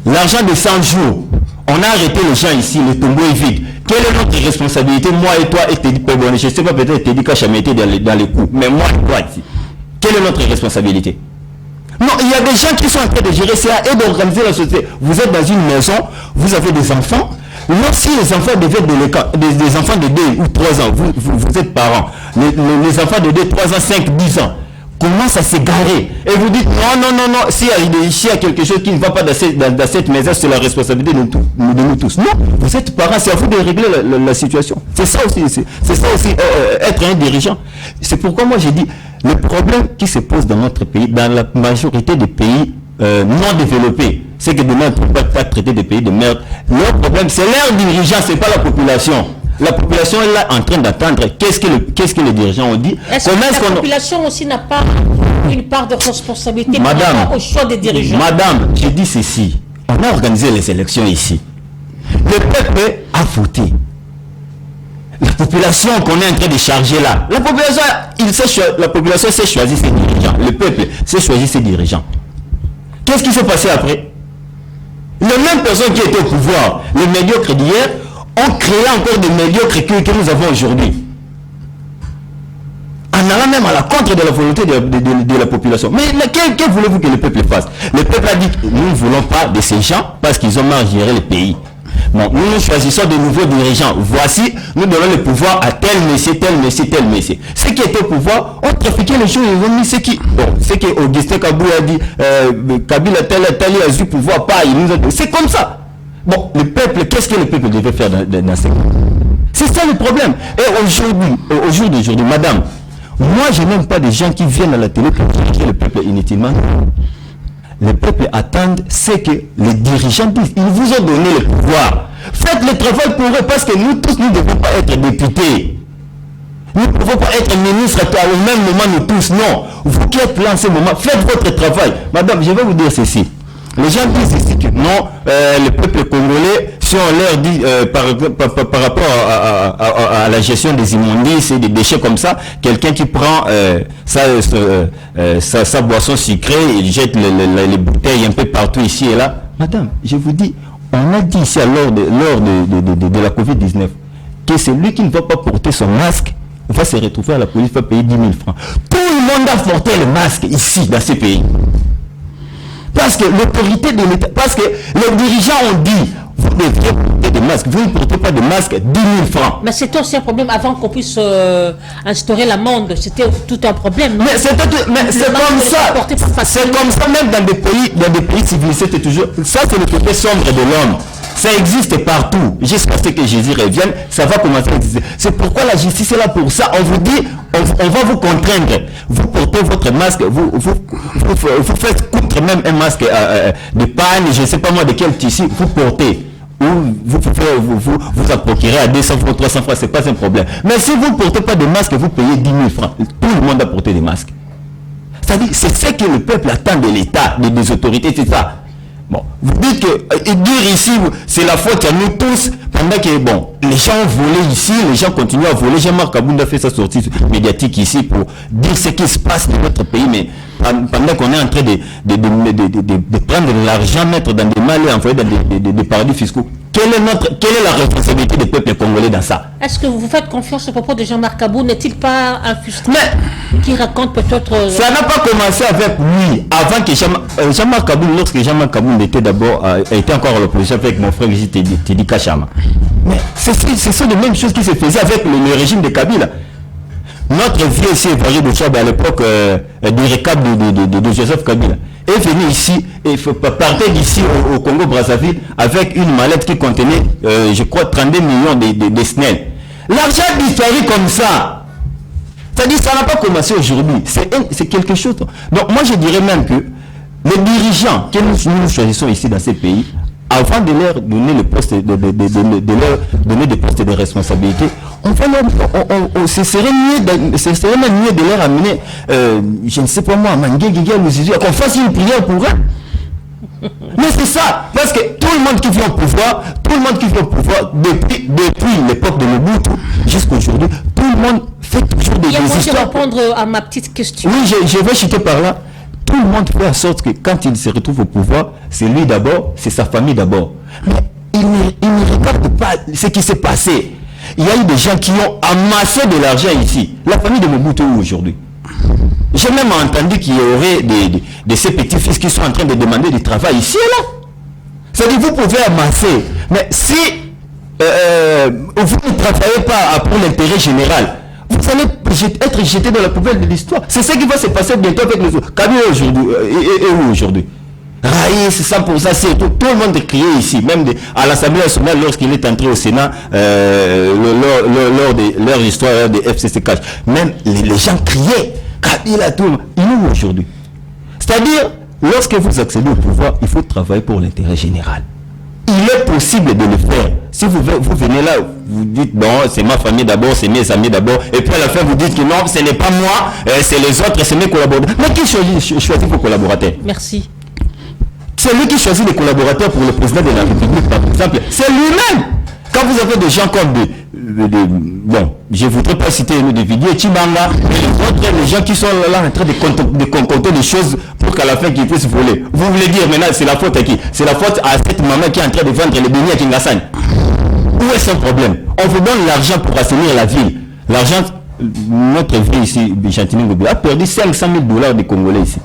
L'argent de 100 jours, on a arrêté les gens ici, le tombeau est vide. Quelle est notre responsabilité, moi et toi, et Teddy Kachama, je ne sais pas, peut-être Teddy Kachama était dans les coups, mais moi et toi ici, quelle est notre responsabilité? Non, il y a des gens qui sont en train de gérer ça et d'organiser la société. Vous êtes dans une maison, vous avez des enfants. Si les enfants deviennent des enfants de 2 ou 3 ans, vous êtes parents, les enfants de 2, 3 ans, 5, 10 ans, commencent à s'égarer. Et vous dites, non, s'il y a quelque chose qui ne va pas dans cette maison, c'est la responsabilité de nous tous. Non, vous êtes parents, c'est à vous de régler la situation. C'est ça aussi, être un dirigeant. C'est pourquoi moi j'ai dit, le problème qui se pose dans notre pays, dans la majorité des pays non développés, c'est que demain on ne peut pas traiter des pays de merde. Leur problème, c'est leurs dirigeants, c'est pas la population. La population est là en train d'attendre. Qu'est-ce que les dirigeants ont dit? Est-ce que la population aussi n'a pas une part de responsabilité par rapport au choix des dirigeants? Madame, j'ai dit ceci. On a organisé les élections ici. Le peuple a voté. La population qu'on est en train de charger là, la population s'est choisi ses dirigeants. Le peuple s'est choisi ses dirigeants. Qu'est-ce qui s'est passé après? Les mêmes personnes qui étaient au pouvoir, les médiocres d'hier, ont créé encore des médiocres que nous avons aujourd'hui. En allant même à la contre de la volonté de la population. Mais que voulez-vous que le peuple fasse? Le peuple a dit que nous ne voulons pas de ces gens parce qu'ils ont mal géré le pays. Bon, nous choisissons de nouveaux dirigeants. Voici, nous donnons le pouvoir à tel monsieur, tel monsieur, tel monsieur. Ceux qui étaient au pouvoir ont trafiqué les choses, ils ont mis ceux qui... Bon, ce que Augustin Kabou a dit, Kabila tel a eu pouvoir, pas, il nous a dit. C'est comme ça. Bon, le peuple, qu'est-ce que le peuple devait faire dans ces cas? C'est ça le problème. Et aujourd'hui, au jour d'aujourd'hui, madame, moi je n'aime pas des gens qui viennent à la télé pour diriger le peuple inutilement. Le peuple attend ce que les dirigeants disent. Ils vous ont donné le pouvoir. Faites le travail pour eux parce que nous tous, nous ne devons pas être députés. Nous ne pouvons pas être ministres au même moment, nous tous. Non. Vous qui êtes là en ce moment, faites votre travail. Madame, je vais vous dire ceci. Les gens disent ici que non, le peuple congolais, si on leur dit par rapport à la gestion des immondices et des déchets comme ça, quelqu'un qui prend sa boisson sucrée, il jette les bouteilles un peu partout ici et là. Madame, je vous dis, on a dit ici lors de la Covid-19 que celui qui ne va pas porter son masque va se retrouver à la police, va payer 10 000 francs. Tout le monde a porté le masque ici, dans ce pays. Parce que l'autorité de l'État, parce que les dirigeants ont dit, vous devriez porter des masques, vous ne portez pas de masques, 10 000 francs. Mais c'était aussi un problème avant qu'on puisse instaurer l'amende, c'était tout un problème, non? Mais c'est comme ça, c'est comme ça même dans des pays civilisés, c'est toujours, ça c'est le côté sombre de l'homme. Ça existe partout. Jusqu'à ce que Jésus revienne, ça va commencer à exister. C'est pourquoi la justice est là pour ça. On vous dit, on va vous contraindre. Vous portez votre masque, vous faites coudre même un masque de panne, je ne sais pas moi de quel tissu, vous portez. Ou vous procurez à 200 francs, 300 francs, ce n'est pas un problème. Mais si vous ne portez pas de masque, vous payez 10 000 francs. Tout le monde a porté des masques. C'est-à-dire, c'est ce que le peuple attend de l'État, des autorités, c'est ça. Bon, vous dites que dire ici, c'est la faute à nous tous, pendant que, bon, les gens ont volé ici, les gens continuent à voler. Jean-Marc Kabounda a fait sa sortie médiatique ici pour dire ce qui se passe dans notre pays, mais pendant qu'on est en train de prendre de l'argent, mettre dans des malais, envoyer dans des paradis fiscaux. Quelle est la responsabilité des peuples congolais dans ça? Est-ce que vous faites confiance au propos de Jean-Marc Kabou? N'est-il pas un frustré qui raconte peut-être... Ça n'a pas commencé avec lui. Avant que Jean-Marc Kabou, lorsque Jean-Marc Kabou était d'abord, était encore à l'opposition avec mon frère Tedi Kachama. Mais ce sont les mêmes choses qui se faisaient avec le régime de Kabila. Notre vieux ici, Évaré de Tchad, à l'époque du récap de Joseph Kabila, est venu ici et partait d'ici au Congo-Brazzaville avec une mallette qui contenait, je crois, 32 millions de SNEL. L'argent a disparu comme ça. C'est-à-dire ça n'a pas commencé aujourd'hui. C'est quelque chose. Donc moi je dirais même que les dirigeants que nous choisissons ici dans ces pays, avant de leur donner le poste de leur donner des postes de responsabilité, ce serait même mieux de leur amener, je ne sais pas moi, qu'on fasse une prière pour eux. Mais c'est ça, parce que tout le monde qui vient au pouvoir, depuis l'époque de Mobutu jusqu'à aujourd'hui, tout le monde fait toujours des histoires. Je vais répondre à ma petite question. Oui, je vais chuter par là. Tout le monde fait en sorte que quand il se retrouve au pouvoir, c'est lui d'abord, c'est sa famille d'abord. Mais il ne regarde pas ce qui s'est passé. Il y a eu des gens qui ont amassé de l'argent ici. La famille de Mobutu aujourd'hui. J'ai même entendu qu'il y aurait de ces petits-fils qui sont en train de demander du travail ici et là. C'est-à-dire vous pouvez amasser. Mais si vous ne travaillez pas pour l'intérêt général, vous allez être jeté dans la poubelle de l'histoire. C'est ce qui va se passer bientôt avec les autres. Kabila aujourd'hui, et où aujourd'hui? Raïs, 100%, c'est tout. Tout le monde est crié ici, même à l'Assemblée nationale, lorsqu'il est entré au Sénat, lors de leur histoire de FCC-Cash. Même les gens criaient. Kabila, tout le monde. Il est où aujourd'hui? C'est-à-dire, lorsque vous accédez au pouvoir, il faut travailler pour l'intérêt général. Il est possible de le faire. Si vous venez là, vous dites non, c'est ma famille d'abord, c'est mes amis d'abord, et puis à la fin vous dites que non, ce n'est pas moi, c'est les autres, c'est mes collaborateurs. Mais qui choisit vos collaborateurs? Merci. C'est lui qui choisit les collaborateurs pour le président de la République, par exemple. C'est lui-même. Quand vous avez des gens comme bon, je ne voudrais pas citer des vidéos, Chimanga, les gens qui sont là en train de concocter des choses pour qu'à la fin qu'ils puissent voler. Vous voulez dire maintenant c'est la faute à qui? C'est la faute à cette maman qui est en train de vendre les beignets à Kingassan. Où est son problème? On vous donne l'argent pour assainir la ville. L'argent, notre ville ici, Chantilly a perdu 500 000 $ des Congolais ici.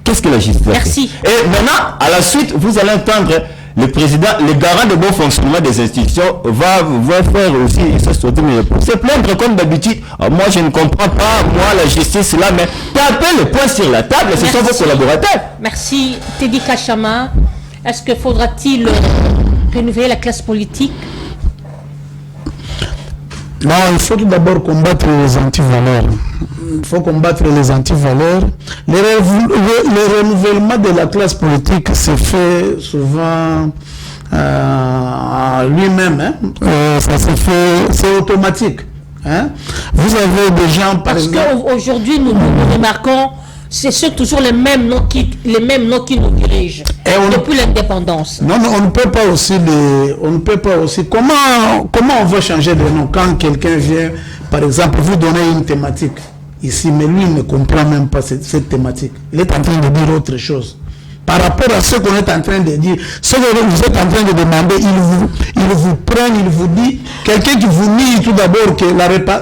Qu'est-ce que la justice a fait? Et maintenant, à la suite, vous allez entendre le président, le garant de bon fonctionnement des institutions, va faire aussi se plaindre comme d'habitude. Moi, je ne comprends pas, moi, la justice là, mais tapez le poing sur la table, ce sont vos collaborateurs. Merci. Teddy Kachama, est-ce que faudra-t-il renouveler la classe politique? Non, il faut tout d'abord combattre les antivaleurs. Il faut combattre les antivaleurs. Le renouvellement de la classe politique se fait souvent lui-même. Ça se fait, c'est automatique. Hein? Vous avez des gens, parce qu'aujourd'hui, nous remarquons, c'est toujours les mêmes noms qui nous dirigent depuis l'indépendance. Non, on ne peut pas aussi comment on va changer de nom quand quelqu'un vient, par exemple, vous donner une thématique ici, mais lui ne comprend même pas cette thématique. Il est en train de dire autre chose. Par rapport à ce qu'on est en train de dire, ce que vous êtes en train de demander, il vous prend, il vous dit, quelqu'un qui vous nie tout d'abord que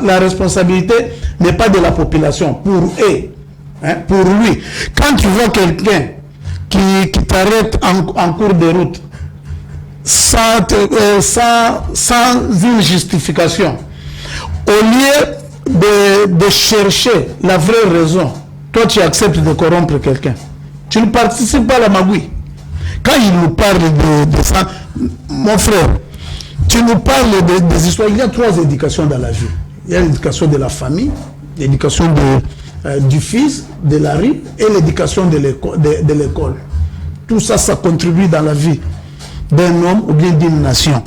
la responsabilité n'est pas de la population, pour eux. Hein, pour lui, quand tu vois quelqu'un qui t'arrête en cours de route sans une justification, au lieu de chercher la vraie raison, toi tu acceptes de corrompre quelqu'un. Tu ne participes pas à la magouille. Quand il nous parle de ça, mon frère, tu nous parles des histoires. Il y a 3 éducations dans la vie. Il y a l'éducation de la famille, l'éducation du fils, de la rue et l'éducation de l'école. Tout ça, ça contribue dans la vie d'un homme ou bien d'une nation.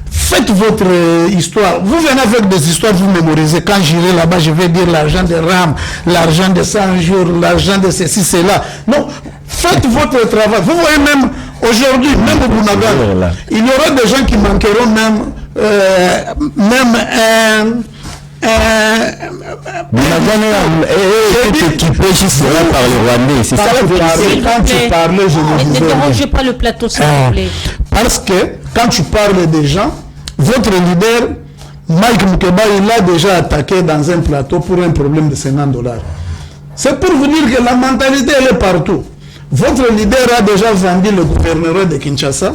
Faites votre histoire. Vous venez avec des histoires, vous mémorisez. Quand j'irai là-bas, je vais dire l'argent de RAM, l'argent de 100 jours, l'argent de ceci, cela. Non, faites votre travail. Vous voyez même aujourd'hui, même au Bounaga, il y aura des gens qui manqueront quand tu parlais, je me disais. Ne dérangez pas le plateau, s'il vous plaît. Parce que quand tu parles des gens, votre leader, Mike Mukeba, il a déjà attaqué dans un plateau pour un problème de 50 $. C'est pour vous dire que la mentalité, elle est partout. Votre leader a déjà vendu le gouverneur de Kinshasa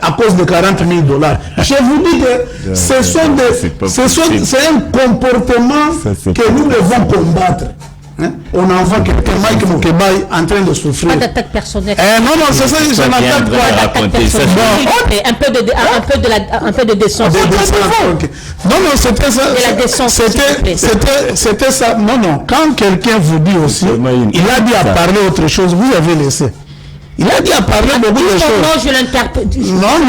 à cause de 40 000 $. Je vous dis que c'est un comportement que nous devons combattre. Hein? On envoie quelqu'un, Mike Mukeba, en train de souffrir. Pas d'attaque personnelle. Non, c'est ça, je n'attaque pas. Un peu de décence. Okay. Non, c'était ça. C'était ça. Non. Quand quelqu'un vous dit aussi, il a dit à parler autre chose, vous avez laissé. Il a dit à parler beaucoup de choses. Non, je l'interpelle. Non.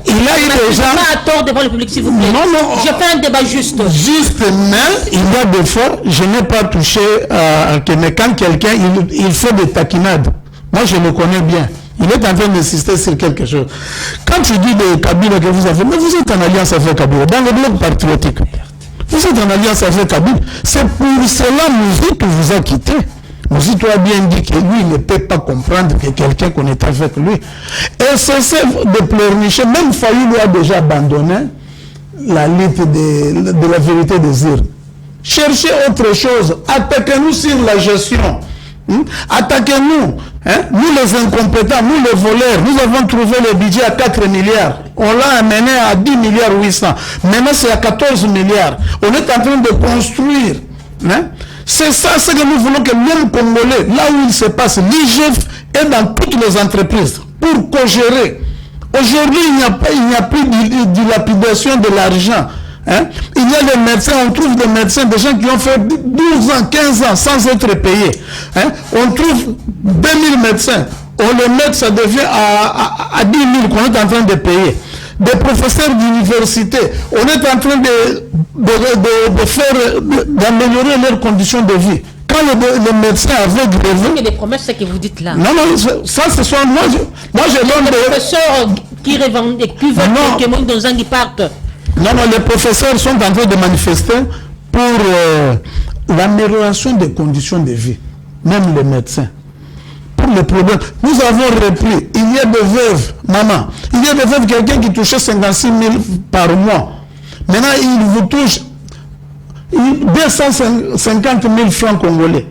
Il a eu déjà. Pas à tort devant le public, s'il vous plaît. Non. Je fais un débat juste. Juste, mais il y a des fois, je n'ai pas touché mais quand quelqu'un, il fait des taquinades. Moi, je le connais bien. Il est en train d'insister sur quelque chose. Quand tu dis de Kabila que vous avez, mais vous êtes en alliance avec Kabila, dans le bloc patriotique. Vous êtes en alliance avec Kabila. C'est pour cela Musique vous a quitté. Musique a bien dit que lui ne peut pas comprendre que quelqu'un qu'on est avec lui. Et cessez de pleurnicher. Même Fayulu a déjà abandonné la lutte de la vérité des urnes. Cherchez autre chose. Attaquez-nous sur la gestion. Attaquez-nous. Nous les incompétents, nous les voleurs. Nous avons trouvé le budget à 4 milliards. On l'a amené à 10 milliards 800. Maintenant c'est à 14 milliards. On est en train de construire. C'est ça, ce que nous voulons que l'homme congolais, là où il se passe, l'IGF est dans toutes les entreprises pour co-gérer. Aujourd'hui, il n'y a plus de dilapidation de l'argent. Il y a des médecins, on trouve des médecins, des gens qui ont fait 12 ans, 15 ans sans être payés. On trouve 2000 médecins. On les met, ça devient à 10 000 qu'on est en train de payer. Des professeurs d'université, on est en train d'améliorer leurs conditions de vie. Quand les médecins avaient grévé... Il y a des promesses, c'est que vous dites là. Non, ça ce sont... Moi, je donne des professeurs qui revendiquent, qui veulent que Moïse Nzangi parte. Non, les professeurs sont en train de manifester pour l'amélioration des conditions de vie. Même les médecins. Pour pour le problème. Nous avons repris. Il y a des veuves, maman. Il y a des veuves, quelqu'un qui touchait 56 000 par mois. Maintenant, il vous touche 250 000 francs congolais.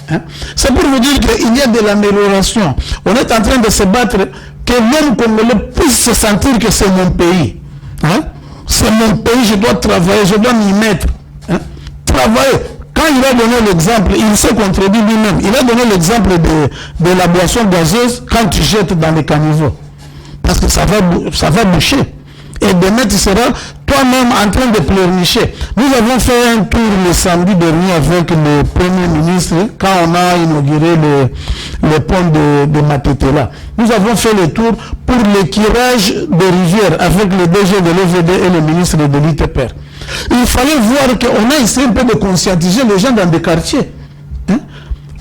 Hein? C'est pour vous dire qu'il y a de l'amélioration. On est en train de se battre que l'homme congolais puisse se sentir que c'est mon pays. Hein? C'est mon pays, je dois travailler, je dois m'y mettre. Hein? Travailler. Quand il a donné l'exemple, il s'est contredit lui-même. Il a donné l'exemple de la boisson gazeuse quand tu jettes dans les caniveaux. Parce que ça va boucher. Et demain, tu seras toi-même en train de pleurnicher. Nous avons fait un tour le samedi dernier avec le Premier ministre quand on a inauguré le pont de Matetela. Nous avons fait le tour pour le curage des rivières avec le DG de l'OVD et le ministre de l'ITPR. Il fallait voir qu'on a essayé un peu de conscientiser les gens dans des quartiers. Hein?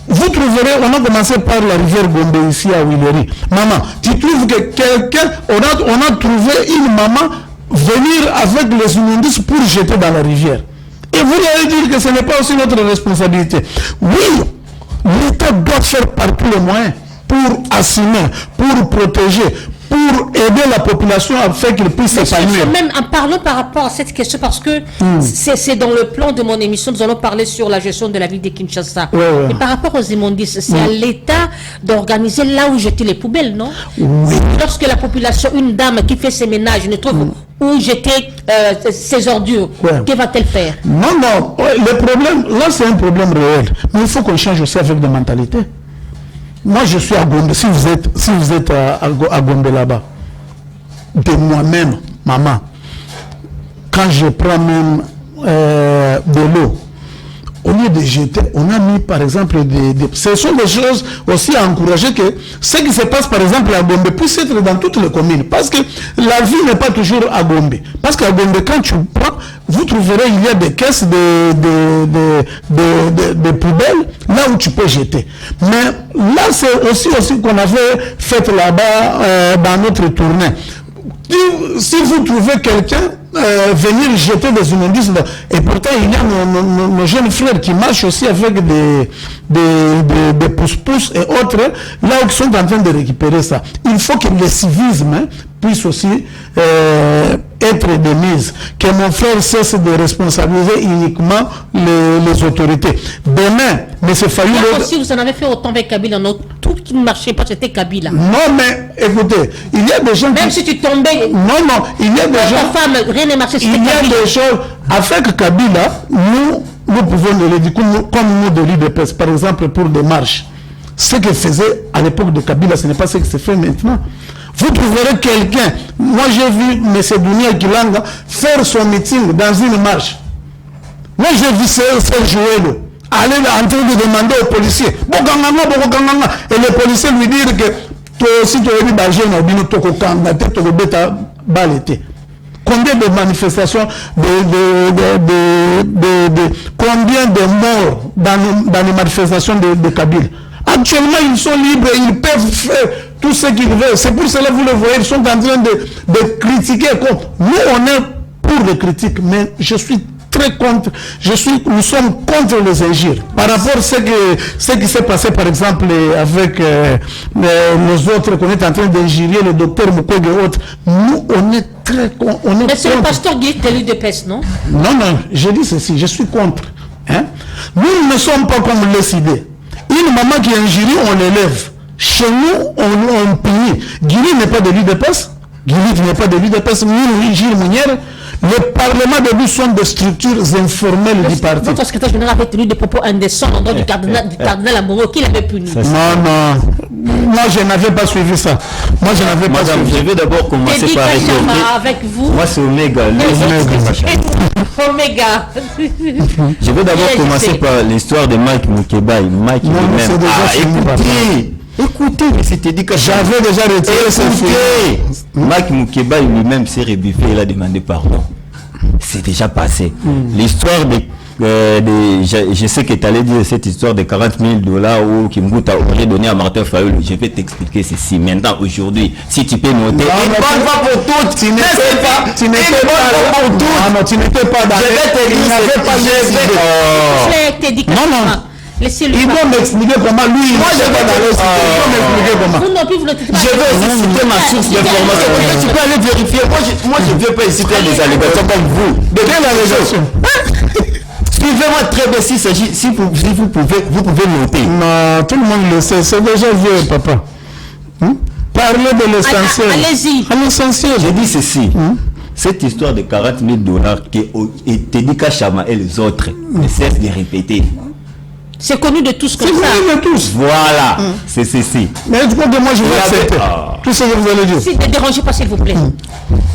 Vous trouverez, on a commencé par la rivière Gombe ici à Willery. Maman, tu trouves que quelqu'un, on a trouvé une maman venir avec les immondices pour jeter dans la rivière. Et vous allez dire que ce n'est pas aussi notre responsabilité. Oui, l'État doit faire par tous les moyens pour assumer, pour protéger, pour aider la population afin qu'ils puissent s'épanouir. Même en parlant par rapport à cette question, parce que c'est dans le plan de mon émission, nous allons parler sur la gestion de la ville de Kinshasa. Ouais. Et par rapport aux immondices, c'est à l'État d'organiser là où jeter les poubelles, non? Oui. Lorsque la population, une dame qui fait ses ménages, ne trouve où jeter ses ordures, que va-t-elle faire? Non, le problème, là c'est un problème réel. Mais il faut qu'on change aussi avec des mentalités. Moi, je suis à Gombe. Si vous êtes à Gombe là-bas, de moi-même, maman, quand je prends même de l'eau, au lieu de jeter, on a mis par exemple ce sont des choses aussi à encourager que ce qui se passe par exemple à Gombe puisse être dans toutes les communes. Parce que la vie n'est pas toujours à Gombe. Parce qu'à Gombe, quand tu prends, vous trouverez, il y a des caisses de poubelles là où tu peux jeter. Mais là, c'est aussi qu'on avait fait là-bas dans notre tournée. Si vous trouvez quelqu'un venir jeter des immondices, et pourtant il y a nos jeunes frères qui marchent aussi avec des pousse-pousse et autres, là où ils sont en train de récupérer ça. Il faut que le civisme puisse aussi être de mise, que mon frère cesse de responsabiliser uniquement les autorités. Demain, M. Fayou... Si vous en avez fait autant avec Kabila, non, tout qui ne marchait pas, c'était Kabila. Non, mais écoutez, il y a des gens même si tu tombais... Non, il y a des gens... femme, rien n'est marché, c'était Kabila. Il y a des choses... Avec Kabila, nous pouvons le dire, comme nous de l'UDPS, par exemple, pour des marches. Ce que faisait à l'époque de Kabila, ce n'est pas ce qui se fait maintenant. Vous trouverez quelqu'un, moi j'ai vu M. Dounia Kilanga faire son meeting dans une marche. Moi j'ai vu Serge Ouelo aller en train de demander aux policiers, et les policiers lui dire que toi aussi tu as vu combien de manifestations, combien de morts dans les manifestations de Kabila. Actuellement, ils sont libres, ils peuvent faire tout ce qu'ils veulent. C'est pour cela que vous le voyez, ils sont en train de critiquer. Nous, on est pour les critiques, mais je suis très contre. Nous sommes contre les injures. Par rapport à ce qui s'est passé, par exemple, avec les autres qu'on est en train d'injurier, le docteur Mukwege et autres, nous, on est très contre. Mais c'est le pasteur Guy de l'UDPS, non? Non, je dis ceci, je suis contre. Hein? Nous ne sommes pas comme les idées. Une maman qui est injurie, on l'élève. Chez nous, on punit. Guinée n'est pas de l'UDPS. Guinée n'est pas de l'UDPS. Le Parlement de lui sont des structures informelles du parti. Votre secrétaire général avait tenu des propos indécents en droit du cardinal Amoro qui l'avait puni. Non. Moi, je n'avais pas suivi ça. Madame, je vais d'abord commencer par rétorquer. Avec vous. Moi, c'est Omega. Omega. Je vais d'abord commencer par l'histoire de Mike Moukebaï. Mike lui-même. Écoutez, mais c'était dit que j'avais déjà retiré ce film. Mike Moukebaï lui-même s'est rebuffé, il a demandé pardon. C'est déjà passé. L'histoire je sais que tu allais dire cette histoire de $40 000 où Kimbuta aurait donné à Martin Fayulu. Je vais t'expliquer ceci. Maintenant, aujourd'hui, si tu peux noter. Non, pour toutes. Tu n'étais pas dans. Je vais te dire. Non. Laissez-le. Ils vont m'expliquer comment lui. Moi, je vais m'expliquer comment. Vous non plus, vous ne dites pas. Je vais aussi citer ma source d'information. Tu peux aller vérifier. Moi, je ne viens pas ici faire des allégations comme vous. De quelle allégation? Suivez-moi très bien s'il s'agit, si vous pouvez noter. Non, tout le monde le sait, c'est déjà vieux, papa. Parlez de l'essentiel. Allez-y. À l'essentiel. J'ai dit ceci. Cette histoire de 40 000 $ que Teddy Kachama et les autres ne cessent de répéter. C'est connu de tous comme C'est ça. connu de tous. Voilà, c'est ceci. Mais du coup, de moi, je vais accepter. Tout ce que vous allez dire. Si ne dérangez pas, s'il vous plaît.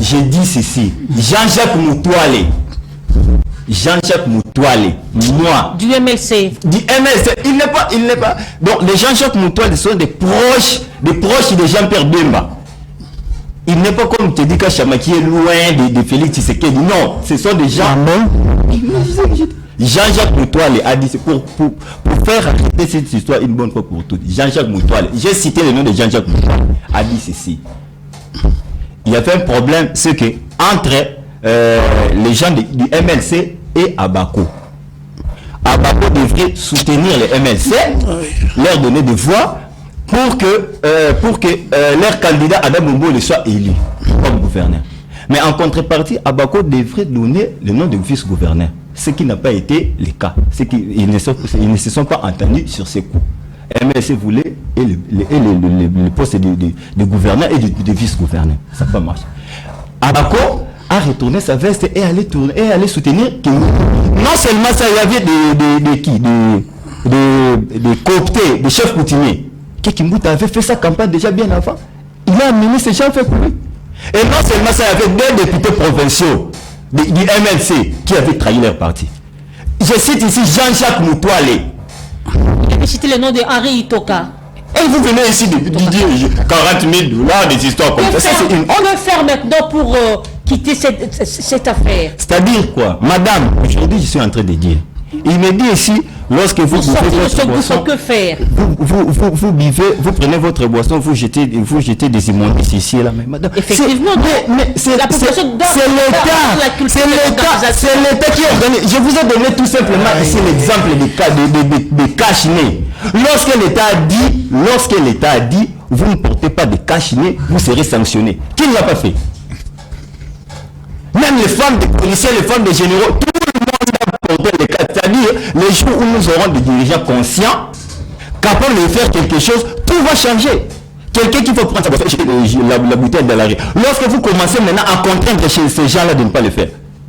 J'ai dit ceci. Jean-Jacques Moutoualé. Jean-Jacques Moutoualé, moi. Du MLC. Du MLC, il n'est pas. Donc, les Jean-Jacques Moutoualé sont des proches de Jean-Pierre Bemba. Il n'est pas comme Teddy Kachama qui est loin de Félix Tshisekedi. Non, ce sont des gens. Jean-Jacques Moutoualé a dit, pour faire arrêter cette histoire une bonne fois pour toutes, Jean-Jacques Moutoualé, j'ai cité le nom de Jean-Jacques Moutoualé, a dit ceci. Il y avait un problème, c'est que entre les gens du MLC et Abako. Abako devrait soutenir les MLC, leur donner des voix pour que leur candidat Adam Mbole soit élu comme gouverneur. Mais en contrepartie, Abako devrait donner le nom de vice-gouverneur, ce qui n'a pas été le cas. Ils ne se sont pas entendus sur ces coups. MLC voulait le poste de gouverneur et de vice-gouverneur. Ça n'a pas marché. Abako a retourné sa veste et allait soutenir que non seulement ça, il y avait des cooptés, des chefs coutumiers. Kekimbuta avait fait sa campagne déjà bien avant. Il a amené ces gens fait pour lui. Et non seulement ça, il y avait 2 députés provinciaux du MLC qui avaient trahi leur parti. Je cite ici Jean-Jacques Moutoualé. J'ai cité le nom de Henri Itoka. Et vous venez ici de dire 40 000 $, des histoires comme ça. On va faire maintenant pour quitter cette affaire. C'est-à-dire quoi? Madame, aujourd'hui je suis en train de dire. Il me dit ici, lorsque vous buvez votre boisson, que faire? Vous buvez, vous prenez votre boisson, vous jetez des immondices ici et là. Mais madame, effectivement, mais c'est l'État qui organise. Je vous ai donné tout simplement ici l'exemple des cache-nez. Lorsque l'État a dit, vous ne portez pas de cache-nez, vous serez sanctionné. Qui ne l'a pas fait? Même les femmes des policiers, les femmes des généraux, tout le monde a porté les cas. C'est-à-dire, les jours où nous aurons des dirigeants conscients, capables de faire quelque chose, tout va changer. Quelqu'un qui faut prendre la bouteille dans la rue. Lorsque vous commencez maintenant à contraindre ces gens-là de ne pas le faire,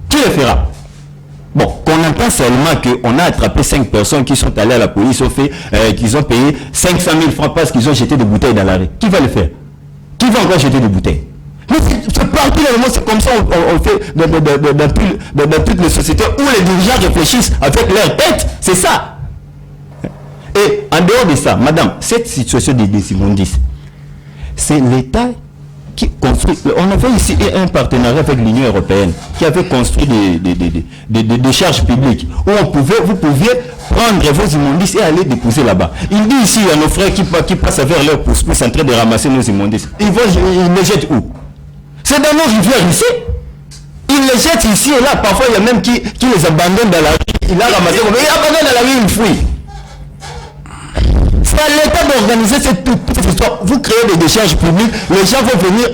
qui le fera? Bon, qu'on entend seulement qu'on a attrapé 5 personnes qui sont allées à la police, qu'ils ont payé 500 000 francs parce qu'ils ont jeté des bouteilles dans la rue. Qui va le faire? Qui va encore jeter des bouteilles? Mais c'est partout dans le monde, c'est comme ça on fait dans toutes les sociétés où les dirigeants réfléchissent avec leur tête. C'est ça. Et en dehors de ça, madame, cette situation des immondices, c'est l'État qui construit. On avait ici un partenariat avec l'Union européenne qui avait construit des charges publiques où vous pouviez prendre vos immondices et aller déposer là-bas. Il dit ici, il y a nos frères qui passent vers leur pousse-pousse en train de ramasser nos immondices. Ils les jettent où? C'est dans nos rivières ici. Ils les jettent ici et là. Parfois, il y a même qui les abandonne dans la rue. Il a ramassé, il abandonne dans la rue, il fuit. C'est à l'État d'organiser toute cette histoire. Vous créez des décharges publiques, les gens vont venir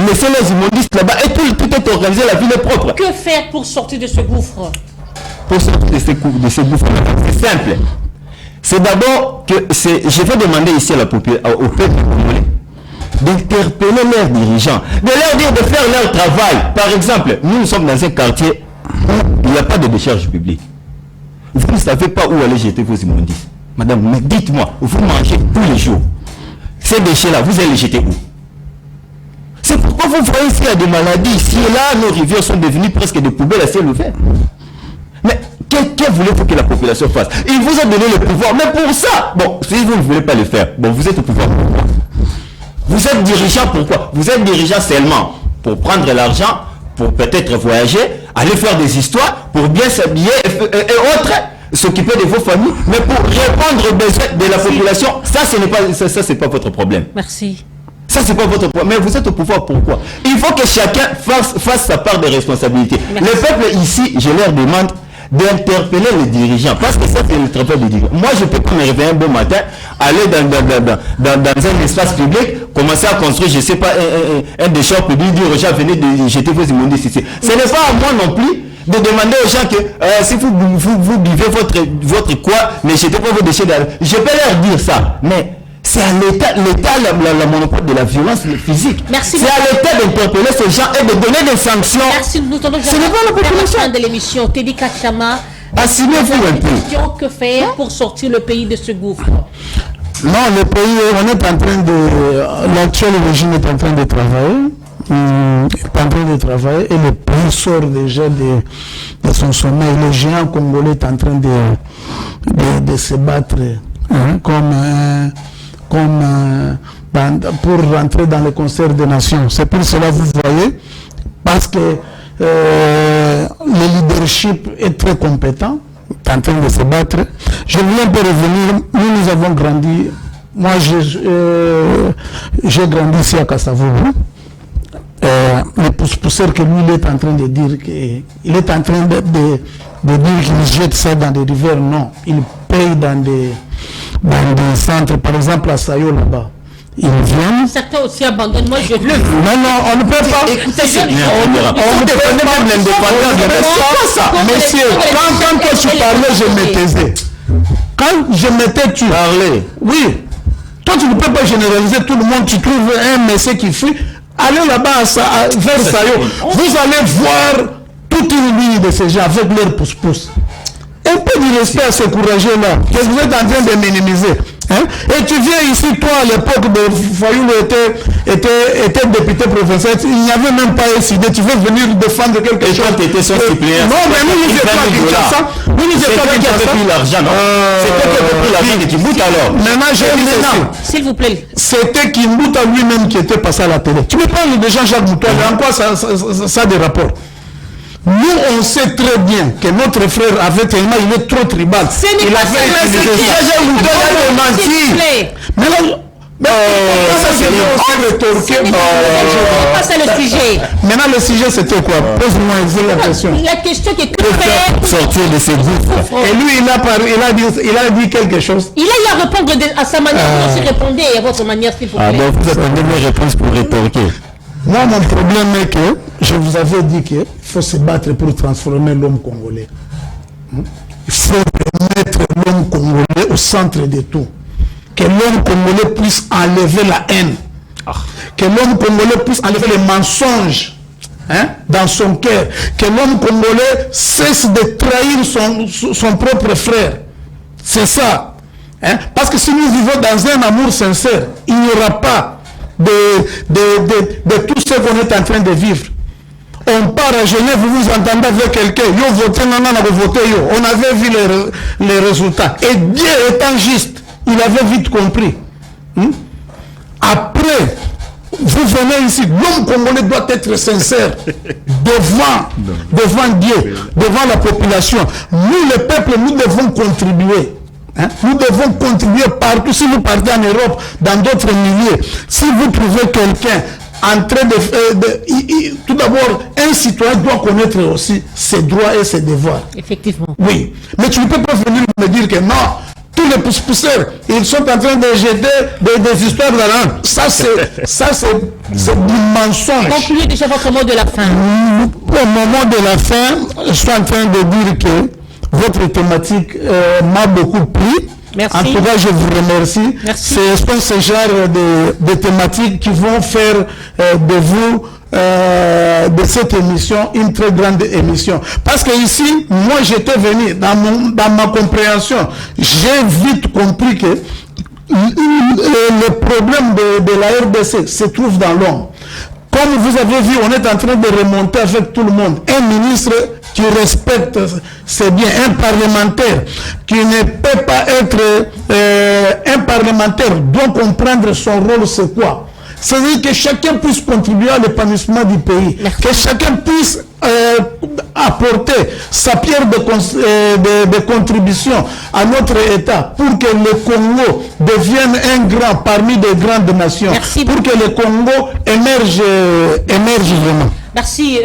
laisser les immondices là-bas et tout est organisé, la ville est propre. Que faire pour sortir de ce gouffre? Pour sortir de ce gouffre, c'est simple. C'est d'abord que je vais demander ici au peuple congolais d'interpeller leurs dirigeants, de leur dire de faire leur travail. Par exemple, nous sommes dans un quartier où il n'y a pas de décharge publique. Vous ne savez pas où aller jeter vos immondices. Madame, mais dites-moi, vous mangez tous les jours. Ces déchets-là, vous allez les jeter où? C'est pourquoi vous voyez s'il y a des maladies ici et là, nos rivières sont devenues presque des poubelles à ciel ouvert. Mais que voulez-vous que la population fasse? Il vous a donné le pouvoir, mais pour ça, bon, si vous ne voulez pas le faire, bon, vous êtes au pouvoir pourquoi? Vous êtes dirigeant pourquoi? Vous êtes dirigeant seulement pour prendre l'argent, pour peut-être voyager, aller faire des histoires, pour bien s'habiller et autres, s'occuper de vos familles, mais pour répondre aux besoins de la population, ça c'est pas votre problème. Merci. Ça c'est pas votre problème. Mais vous êtes au pouvoir pourquoi? Il faut que chacun fasse sa part de responsabilité. Merci. Le peuple ici, je leur demande d'interpeller les dirigeants. Parce que ça, c'est le travail des dirigeants. Moi, je peux pas me réveiller un bon matin, aller dans un espace public, commencer à construire, je sais pas, un déchet public, dire aux gens, venez de jeter vos immondices ici. Ce n'est pas à moi non plus de demander aux gens que si vous buvez votre quoi, ne jetez pas vos déchets derrière. Je peux leur dire ça, mais c'est à l'État, le monopole de la violence physique. Merci. C'est à l'État d'interpeller ces gens et de donner des sanctions. Merci. Nous t'entendons. Ce n'est pas la population. Fin de l'émission. Teddy Kachama. Assumez-vous un peu. Que faire pour sortir le pays de ce gouffre? Non, le pays, on est en train de... L'actuel régime est en train de travailler. Est en train de travailler et le pays sort déjà de son sommeil. Le géant congolais est en train de se battre pour rentrer dans le concert des nations. C'est pour cela vous voyez, parce que le leadership est très compétent, est en train de se battre. Je viens de revenir, nous avons grandi, moi j'ai grandi ici à Kassavourou. Le pousseur que lui il est en train de dire qu'il est en train de dire qu'il jette ça dans des rivières, non, il paye dans des centres, par exemple à Sayo là-bas. Ils viennent. Certains aussi abandonnent. Moi, je le veux. Non, on ne peut pas. Écoutez, c'est bien. On ne peut pas même l'indépendance de ça. Monsieur, quand tu parlais, je me taisais. Quand je me tais, tu parlais. Oui. Toi, tu ne peux pas généraliser tout le monde. Tu trouves un monsieur qui fuit. Allez là-bas vers Sayo. Vous allez voir toute une ligne de ces gens avec leur pouce-pouce. Un peu de respect à ce courageux-là que vous êtes en train de minimiser. Hein? Et tu viens ici, toi, à l'époque de Fayoulou était député provincial, il n'y avait même pas essayé. Tu veux venir défendre quelque chose. Et tu étais son suppléant. Non, mais nous, nous étions à Kinshasa. Nous, nous étions à Kinshasa. C'est toi qui as pris l'argent, non? C'est toi qui as pris l'argent de Kimbuta alors. Maintenant, s'il vous plaît. C'était Kimbuta lui-même qui était passé à la télé. Tu me parles de Jean-Jacques Moutoua, mais en quoi ça a des rapports? Nous, on sait très bien que notre frère avait tellement, il est trop tribal. Il avait utilisé ça. Mais là, c'est le sujet. Maintenant, le sujet, c'était quoi? Pose-moi la question. La question qui est que faire sortir de ces groupes. Et lui, il a dit quelque chose. Il a eu à répondre à sa manière. Vous aussi répondez à votre manière, s'il vous plaît. Ah, donc vous attendez mes réponses pour rétorquer. Moi, mon problème est que je vous avais dit qu'il faut se battre pour transformer l'homme congolais. Il faut remettre l'homme congolais au centre de tout. Que l'homme congolais puisse enlever la haine. Que l'homme congolais puisse enlever les mensonges dans son cœur. Que l'homme congolais cesse de trahir son propre frère. C'est ça. Parce que si nous vivons dans un amour sincère, il n'y aura pas de tout ce qu'on est en train de vivre. On part à Genève, vous vous entendez avec quelqu'un, yo voté, non, vous votez, yo. On avait vu les résultats. Et Dieu étant juste, il avait vite compris. Après, vous venez ici, l'homme congolais doit être sincère devant Dieu, devant la population. Nous, le peuple, nous devons contribuer. Nous devons contribuer partout. Si vous partez en Europe, dans d'autres milieux, si vous trouvez quelqu'un en train tout d'abord, un citoyen doit connaître aussi ses droits et ses devoirs. Effectivement. Oui. Mais tu ne peux pas venir me dire que non, tous les pousseurs, ils sont en train de jeter des histoires dans la langue. Ça, c'est du mensonge. Concluez déjà votre mot de la fin. Au moment de la fin, je suis en train de dire que votre thématique m'a beaucoup plu. Merci. En tout cas, je vous remercie. C'est ce genre de thématiques qui vont faire de vous, de cette émission, une très grande émission. Parce que ici, moi, j'étais venu, dans ma compréhension, j'ai vite compris que le problème de la RDC se trouve dans l'homme. Comme vous avez vu, on est en train de remonter avec tout le monde. Un ministre qui respecte ses biens, un parlementaire qui ne peut pas être un parlementaire doit comprendre son rôle, c'est quoi? C'est-à-dire que chacun puisse contribuer à l'épanouissement du pays, que chacun puisse apporter sa pierre de contribution à notre État pour que le Congo devienne un grand parmi les grandes nations, pour que le Congo émerge vraiment. Merci.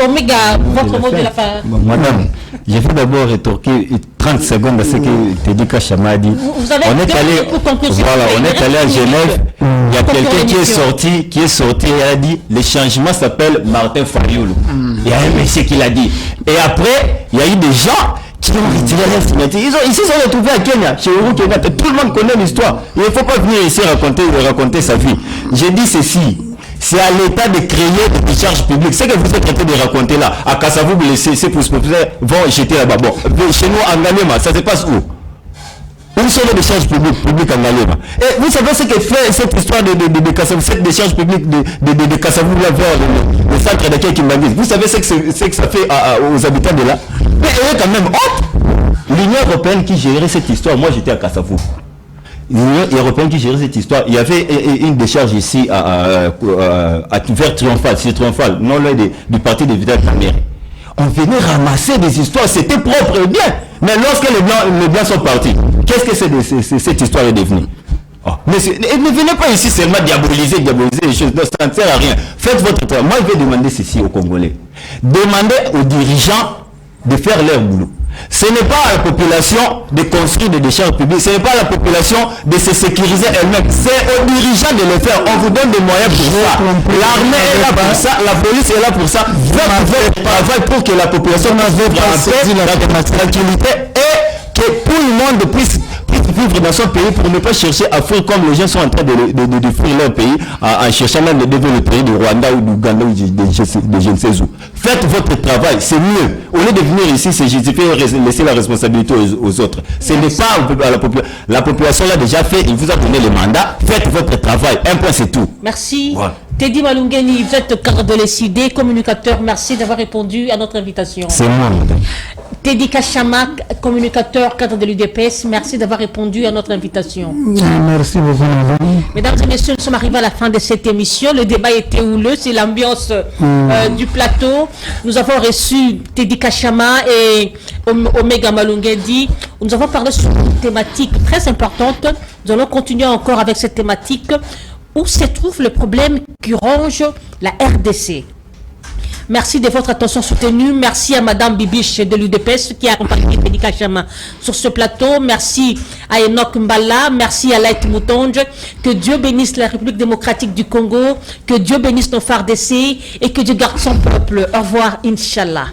Omega, votre mot de la fin. Madame, Je vais d'abord rétorquer 30 secondes à ce que Teddy Kachama a dit. On est allé à Genève. Il y a quelqu'un qui est sorti et a dit les changements s'appellent Martin Fayoulou. Il y a un monsieur qui l'a dit. Et après, il y a eu des gens qui ont retiré leur signature. Ils se sont retrouvés à Kenya, chez Uhuru Kenyatta. Tout le monde connaît l'histoire. Il ne faut pas venir ici raconter sa vie. J'ai dit ceci. C'est à l'État de créer des décharges publiques. C'est que vous êtes en train de raconter là. À Kassavou, ces pouces-populaires vont jeter là-bas. Bon, chez nous, en Galema, ça se passe où? Où sont les décharges publiques en Galema? Et vous savez ce que fait cette histoire de Kassavou, cette décharge publique de Kassavou là vers le centre d'accueil Kimbangui? Vous savez ce que ça fait aux habitants de là? Mais eux quand même, l'Union européenne qui gérait cette histoire, moi j'étais à Kassavou. L'Union européenne qui gérait cette histoire, il y avait une décharge ici vers Triomphal, c'est Triomphal, non loin du parti de Vital Kamerhe. On venait ramasser des histoires, c'était propre et bien. Mais lorsque les blancs sont partis, qu'est-ce que cette histoire est devenue? Mais ne venez pas ici seulement diaboliser les choses, ça ne sert à rien. Faites votre travail. Moi je vais demander ceci aux Congolais. Demandez aux dirigeants de faire leur boulot. Ce n'est pas à la population de construire des décharges publiques, ce n'est pas à la population de se sécuriser elle-même, c'est aux dirigeants de le faire. On vous donne des moyens pour ça. L'armée est là pour ça, la police est là pour ça. Faites votre travail pour que la population vive dans la tranquillité et que tout le monde puisse vivre dans son pays pour ne pas chercher à fuir comme les gens sont en train de fuir leur pays en cherchant même de devenir le pays du Rwanda ou du Ghana ou de je ne sais où. Faites votre travail, c'est mieux. Au lieu de venir ici, c'est justifier et laisser la responsabilité aux autres. Ce n'est pas à la population. La population l'a déjà fait, il vous a donné le mandat. Faites votre travail. Un point, c'est tout. Merci. Voilà. Teddy Malungeni, vous êtes cadre de l'ECD, communicateur. Merci d'avoir répondu à notre invitation. C'est moi, madame. Teddy Kachama, communicateur, cadre de l'UDPS, merci d'avoir répondu à notre invitation. Merci beaucoup, madame. Mesdames et messieurs, nous sommes arrivés à la fin de cette émission. Le débat était houleux, c'est l'ambiance du plateau. Nous avons reçu Teddy Kachama et Omega Malungeni. Nous avons parlé sur une thématique très importante. Nous allons continuer encore avec cette thématique. Où se trouve le problème qui ronge la RDC? Merci de votre attention soutenue. Merci à Madame Bibiche de l'UDPS qui a accompagné Teddy Kachama sur ce plateau. Merci à Enoch Mbala. Merci à Light Moutonge. Que Dieu bénisse la République démocratique du Congo. Que Dieu bénisse nos FARDC et que Dieu garde son peuple. Au revoir, Inch'Allah.